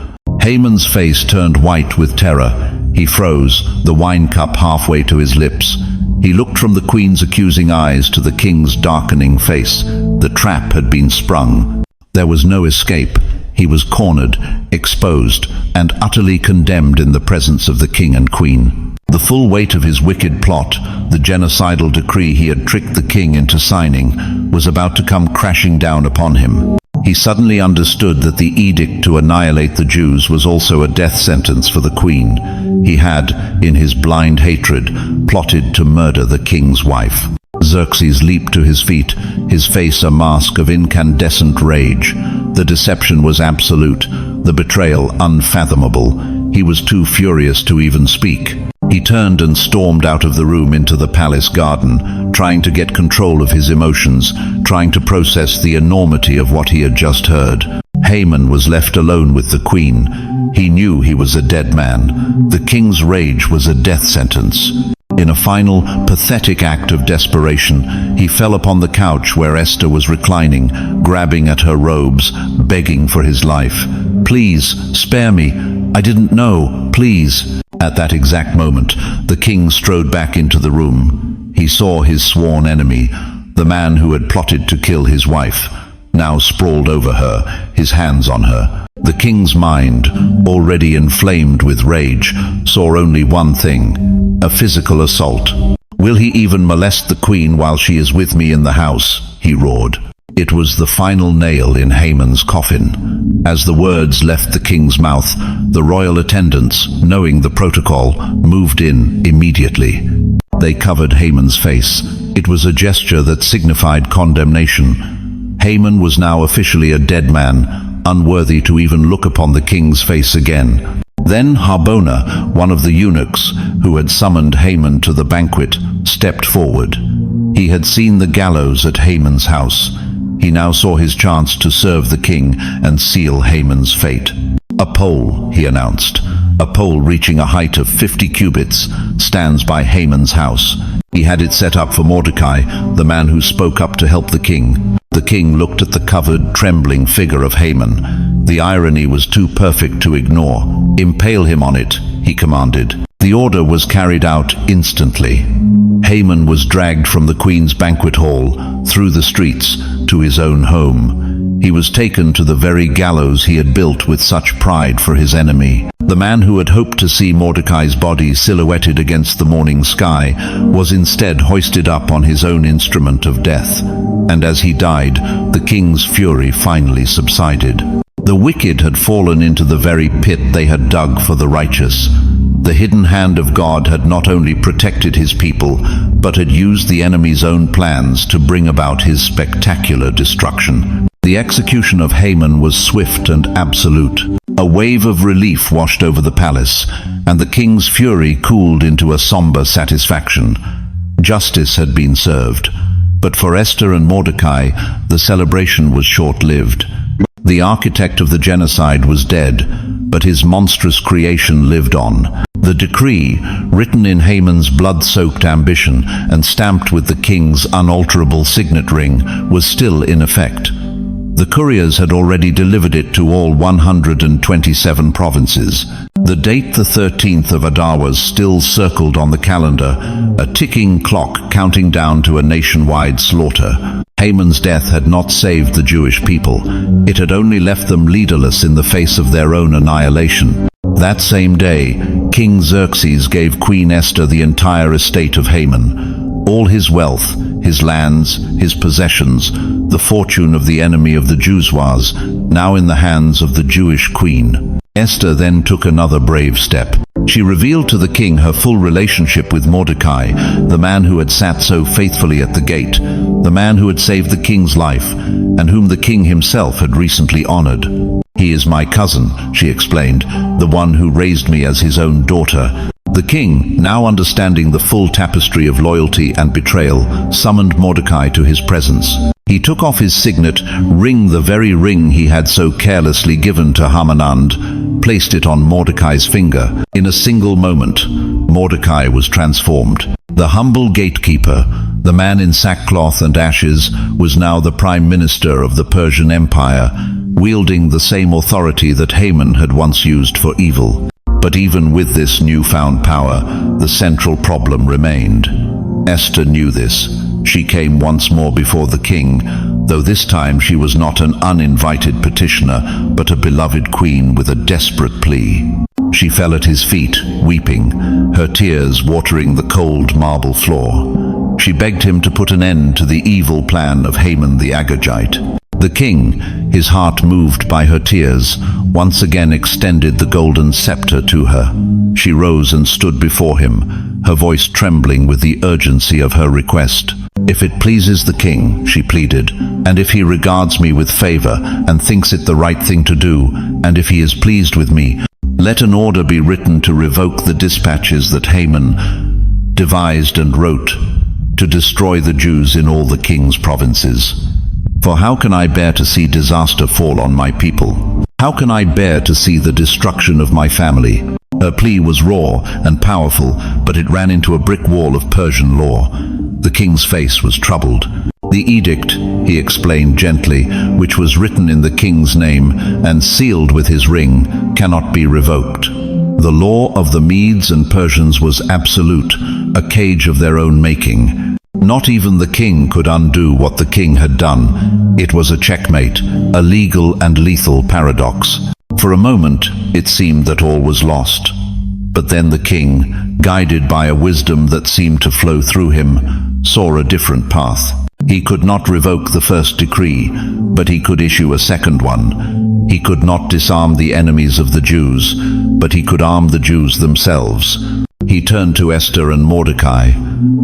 Haman's face turned white with terror. He froze, the wine cup halfway to his lips. He looked from the queen's accusing eyes to the king's darkening face. The trap had been sprung. There was no escape. He was cornered, exposed, and utterly condemned in the presence of the king and queen. The full weight of his wicked plot, the genocidal decree he had tricked the king into signing, was about to come crashing down upon him. He suddenly understood that the edict to annihilate the Jews was also a death sentence for the queen. He had, in his blind hatred, plotted to murder the king's wife. Xerxes leaped to his feet, his face a mask of incandescent rage. The deception was absolute, the betrayal unfathomable. He was too furious to even speak. He turned and stormed out of the room into the palace garden, trying to get control of his emotions, trying to process the enormity of what he had just heard. Haman was left alone with the queen. He knew he was a dead man. The king's rage was a death sentence. In a final, pathetic act of desperation, he fell upon the couch where Esther was reclining, grabbing at her robes, begging for his life. "Please, spare me. I didn't know. Please." At that exact moment, the king strode back into the room. He saw his sworn enemy, the man who had plotted to kill his wife, now sprawled over her, his hands on her. The king's mind, already inflamed with rage, saw only one thing: a physical assault. "Will he even molest the queen while she is with me in the house?" he roared. It was the final nail in Haman's coffin. As the words left the king's mouth, the royal attendants, knowing the protocol, moved in immediately. They covered Haman's face. It was a gesture that signified condemnation. Haman was now officially a dead man, unworthy to even look upon the king's face again. Then Harbona, one of the eunuchs who had summoned Haman to the banquet, stepped forward. He had seen the gallows at Haman's house. He now saw his chance to serve the king and seal Haman's fate. "A pole," he announced. "A pole reaching a height of 50 cubits stands by Haman's house." He had it set up for Mordecai, the man who spoke up to help the king. The king looked at the covered, trembling figure of Haman. The irony was too perfect to ignore. "Impale him on it," he commanded. The order was carried out instantly. Haman was dragged from the queen's banquet hall, through the streets, to his own home. He was taken to the very gallows he had built with such pride for his enemy. The man who had hoped to see Mordecai's body silhouetted against the morning sky was instead hoisted up on his own instrument of death. And as he died, the king's fury finally subsided. The wicked had fallen into the very pit they had dug for the righteous. The hidden hand of God had not only protected his people, but had used the enemy's own plans to bring about his spectacular destruction. The execution of Haman was swift and absolute. A wave of relief washed over the palace, and the king's fury cooled into a somber satisfaction. Justice had been served. But for Esther and Mordecai, the celebration was short-lived. The architect of the genocide was dead, but his monstrous creation lived on. The decree, written in Haman's blood-soaked ambition and stamped with the king's unalterable signet ring, was still in effect. The couriers had already delivered it to all 127 provinces. The date, the 13th of Adar, was still circled on the calendar, a ticking clock counting down to a nationwide slaughter. Haman's death had not saved the Jewish people. It had only left them leaderless in the face of their own annihilation. That same day, King Xerxes gave Queen Esther the entire estate of Haman. All his wealth, his lands, his possessions, the fortune of the enemy of the Jews was now in the hands of the Jewish queen. Esther then took another brave step. She revealed to the king her full relationship with Mordecai, the man who had sat so faithfully at the gate, the man who had saved the king's life, and whom the king himself had recently honored. "He is my cousin," she explained, "the one who raised me as his own daughter." The king, now understanding the full tapestry of loyalty and betrayal, summoned Mordecai to his presence. He took off his signet ring, the very ring he had so carelessly given to Hamanand, placed it on Mordecai's finger. In a single moment, Mordecai was transformed. The humble gatekeeper, the man in sackcloth and ashes, was now the prime minister of the Persian Empire, wielding the same authority that Haman had once used for evil. But even with this newfound power, the central problem remained. Esther knew this. She came once more before the king, though this time she was not an uninvited petitioner, but a beloved queen with a desperate plea. She fell at his feet, weeping, her tears watering the cold marble floor. She begged him to put an end to the evil plan of Haman the Agagite. The king, his heart moved by her tears, once again extended the golden scepter to her. She rose and stood before him, her voice trembling with the urgency of her request. "If it pleases the king," she pleaded, "and if he regards me with favor and thinks it the right thing to do, and if he is pleased with me, let an order be written to revoke the dispatches that Haman devised and wrote to destroy the Jews in all the king's provinces. For how can I bear to see disaster fall on my people? How can I bear to see the destruction of my family?" Her plea was raw and powerful, but it ran into a brick wall of Persian law. The king's face was troubled. "The edict," he explained gently, "which was written in the king's name and sealed with his ring, cannot be revoked. The law of the Medes and Persians was absolute, a cage of their own making. Not even the king could undo what the king had done. It was a checkmate, a legal and lethal paradox." For a moment, it seemed that all was lost. But then the king, guided by a wisdom that seemed to flow through him, saw a different path. He could not revoke the first decree, but he could issue a second one. He could not disarm the enemies of the Jews, but he could arm the Jews themselves. He turned to Esther and Mordecai.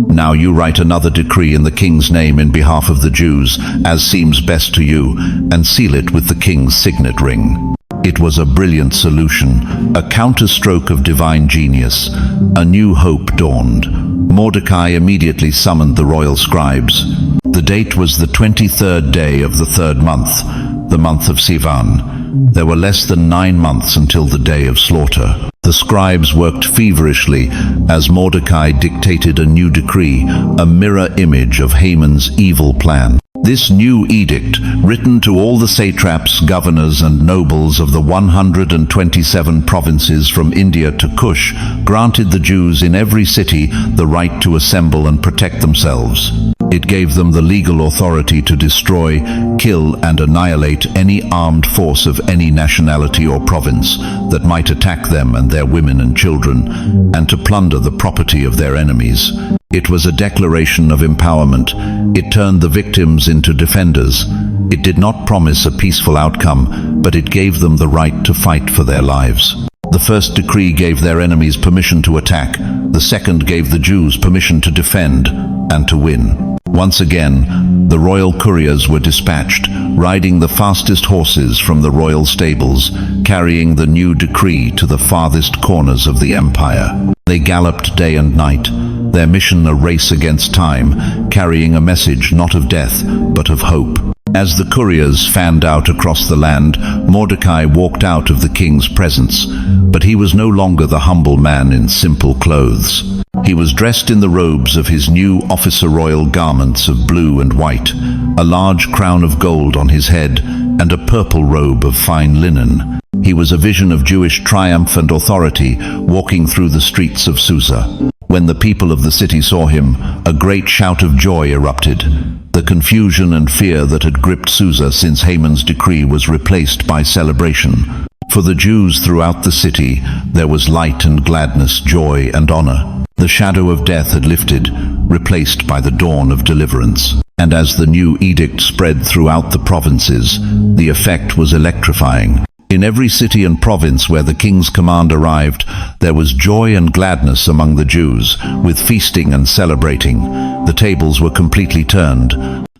"Now you write another decree in the king's name in behalf of the Jews, as seems best to you, and seal it with the king's signet ring." It was a brilliant solution, a counterstroke of divine genius. A new hope dawned. Mordecai immediately summoned the royal scribes. The date was the 23rd day of the 3rd month, the month of Sivan. There were less than 9 months until the day of slaughter. The scribes worked feverishly as Mordecai dictated a new decree, a mirror image of Haman's evil plan. This new edict, written to all the satraps, governors and nobles of the 127 provinces from India to Kush, granted the Jews in every city the right to assemble and protect themselves. It gave them the legal authority to destroy, kill and annihilate any armed force of any nationality or province that might attack them and their women and children, and to plunder the property of their enemies. It was a declaration of empowerment. It turned the victims into defenders. It did not promise a peaceful outcome, but it gave them the right to fight for their lives. The first decree gave their enemies permission to attack. The second gave the Jews permission to defend and to win. Once again, the royal couriers were dispatched, riding the fastest horses from the royal stables, carrying the new decree to the farthest corners of the empire. They galloped day and night, their mission a race against time, carrying a message not of death, but of hope. As the couriers fanned out across the land, Mordecai walked out of the king's presence, but he was no longer the humble man in simple clothes. He was dressed in the robes of his new officer royal garments of blue and white, a large crown of gold on his head, and a purple robe of fine linen. He was a vision of Jewish triumph and authority, walking through the streets of Susa. When the people of the city saw him, a great shout of joy erupted. The confusion and fear that had gripped Susa since Haman's decree was replaced by celebration. For the Jews throughout the city, there was light and gladness, joy and honor. The shadow of death had lifted, replaced by the dawn of deliverance. And as the new edict spread throughout the provinces, the effect was electrifying. In every city and province where the king's command arrived, there was joy and gladness among the Jews, with feasting and celebrating. The tables were completely turned.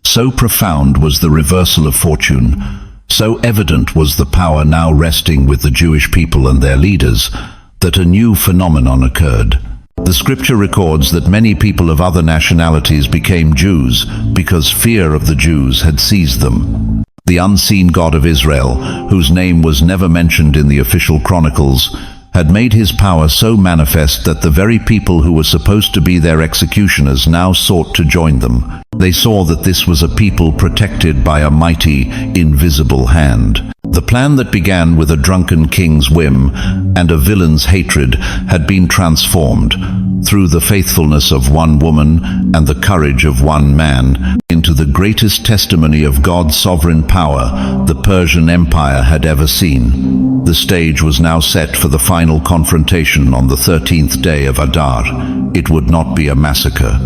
So profound was the reversal of fortune, so evident was the power now resting with the Jewish people and their leaders, that a new phenomenon occurred. The scripture records that many people of other nationalities became Jews because fear of the Jews had seized them. The unseen God of Israel, whose name was never mentioned in the official chronicles, had made his power so manifest that the very people who were supposed to be their executioners now sought to join them. They saw that this was a people protected by a mighty, invisible hand. The plan that began with a drunken king's whim and a villain's hatred had been transformed, through the faithfulness of one woman and the courage of one man, into the greatest testimony of God's sovereign power the Persian Empire had ever seen. The stage was now set for the final confrontation on the 13th day of Adar. It would not be a massacre.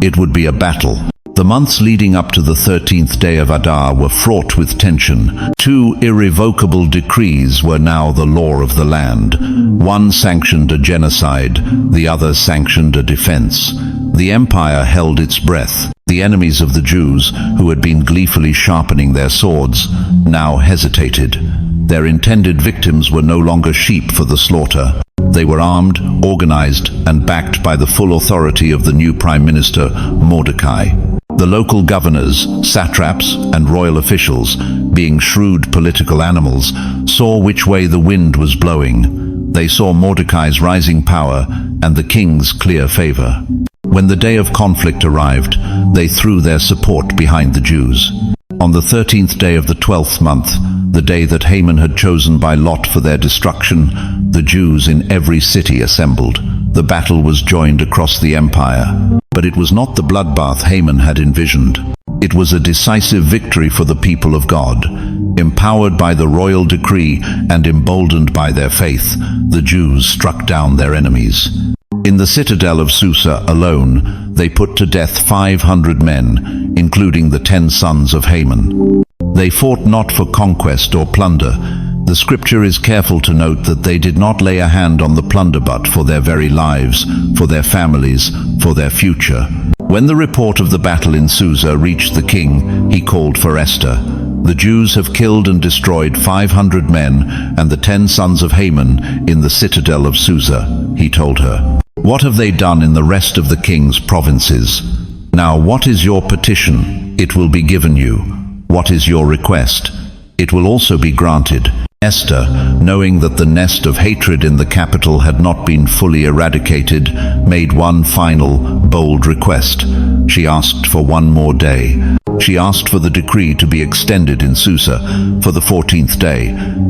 It would be a battle. The months leading up to the 13th day of Adar were fraught with tension. Two irrevocable decrees were now the law of the land. One sanctioned a genocide, the other sanctioned a defense. The empire held its breath. The enemies of the Jews, who had been gleefully sharpening their swords, now hesitated. Their intended victims were no longer sheep for the slaughter. They were armed, organized, and backed by the full authority of the new Prime Minister, Mordecai. The local governors, satraps, and royal officials, being shrewd political animals, saw which way the wind was blowing. They saw Mordecai's rising power and the king's clear favor. When the day of conflict arrived, they threw their support behind the Jews. On the 13th day of the 12th month, the day that Haman had chosen by lot for their destruction, the Jews in every city assembled. The battle was joined across the empire. But it was not the bloodbath Haman had envisioned. It was a decisive victory for the people of God. Empowered by the royal decree and emboldened by their faith, the Jews struck down their enemies. In the citadel of Susa alone, they put to death 500 men, including the 10 sons of Haman. They fought not for conquest or plunder. The scripture is careful to note that they did not lay a hand on the plunder but for their very lives, for their families, for their future. When the report of the battle in Susa reached the king, he called for Esther. The Jews have killed and destroyed 500 men and the 10 sons of Haman in the citadel of Susa, he told her. What have they done in the rest of the king's provinces? Now what is your petition? It will be given you. What is your request? It will also be granted. Esther, knowing that the nest of hatred in the capital had not been fully eradicated, made one final, bold request. She asked for one more day. She asked for the decree to be extended in Susa for the 14th day,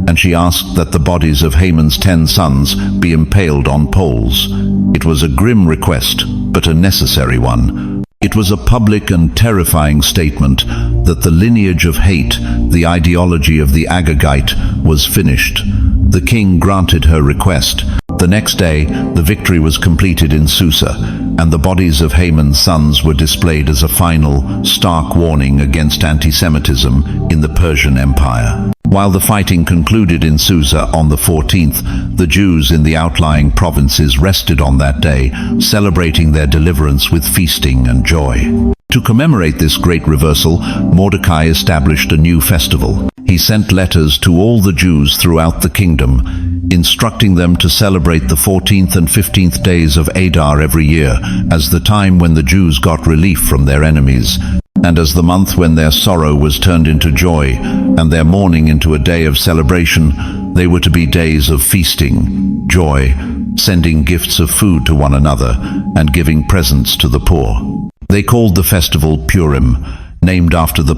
and she asked that the bodies of Haman's 10 sons be impaled on poles. It was a grim request, but a necessary one. It was a public and terrifying statement that the lineage of hate, the ideology of the Agagite, was finished. The king granted her request. The next day, the victory was completed in Susa, and the bodies of Haman's sons were displayed as a final, stark warning against anti-Semitism in the Persian Empire. While the fighting concluded in Susa on the 14th, the Jews in the outlying provinces rested on that day, celebrating their deliverance with feasting and joy. To commemorate this great reversal, Mordecai established a new festival. He sent letters to all the Jews throughout the kingdom, instructing them to celebrate the 14th and 15th days of Adar every year as the time when the Jews got relief from their enemies, and as the month when their sorrow was turned into joy, and their mourning into a day of celebration. They were to be days of feasting, joy, sending gifts of food to one another, and giving presents to the poor. They called the festival Purim, named after the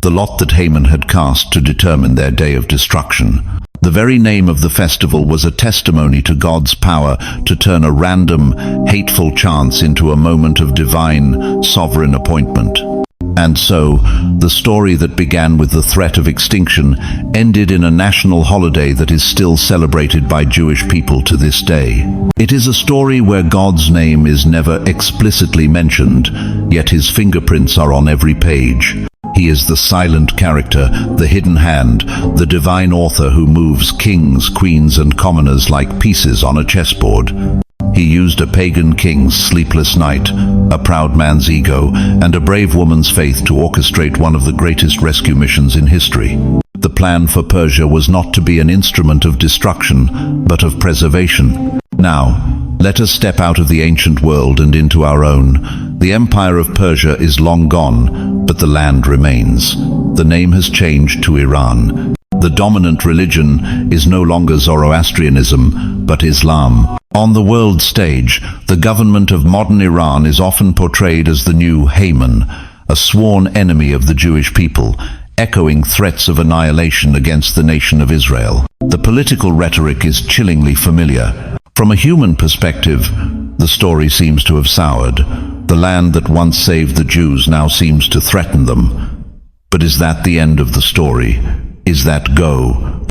the lot that Haman had cast to determine their day of destruction. The very name of the festival was a testimony to God's power to turn a random, hateful chance into a moment of divine, sovereign appointment. And so, the story that began with the threat of extinction ended in a national holiday that is still celebrated by Jewish people to this day. It is a story where God's name is never explicitly mentioned, yet his fingerprints are on every page. He is the silent character, the hidden hand, the divine author who moves kings, queens, and commoners like pieces on a chessboard. He used a pagan king's sleepless night, a proud man's ego, and a brave woman's faith to orchestrate one of the greatest rescue missions in history. The plan for Persia was not to be an instrument of destruction, but of preservation. Now, let us step out of the ancient world and into our own. The empire of Persia is long gone, but the land remains. The name has changed to Iran. The dominant religion is no longer Zoroastrianism, but Islam. On the world stage, the government of modern Iran is often portrayed as the new Haman, a sworn enemy of the Jewish people, echoing threats of annihilation against the nation of Israel. The political rhetoric is chillingly familiar. From a human perspective, the story seems to have soured. The land that once saved the Jews now seems to threaten them. But is that the end of the story? Is that go?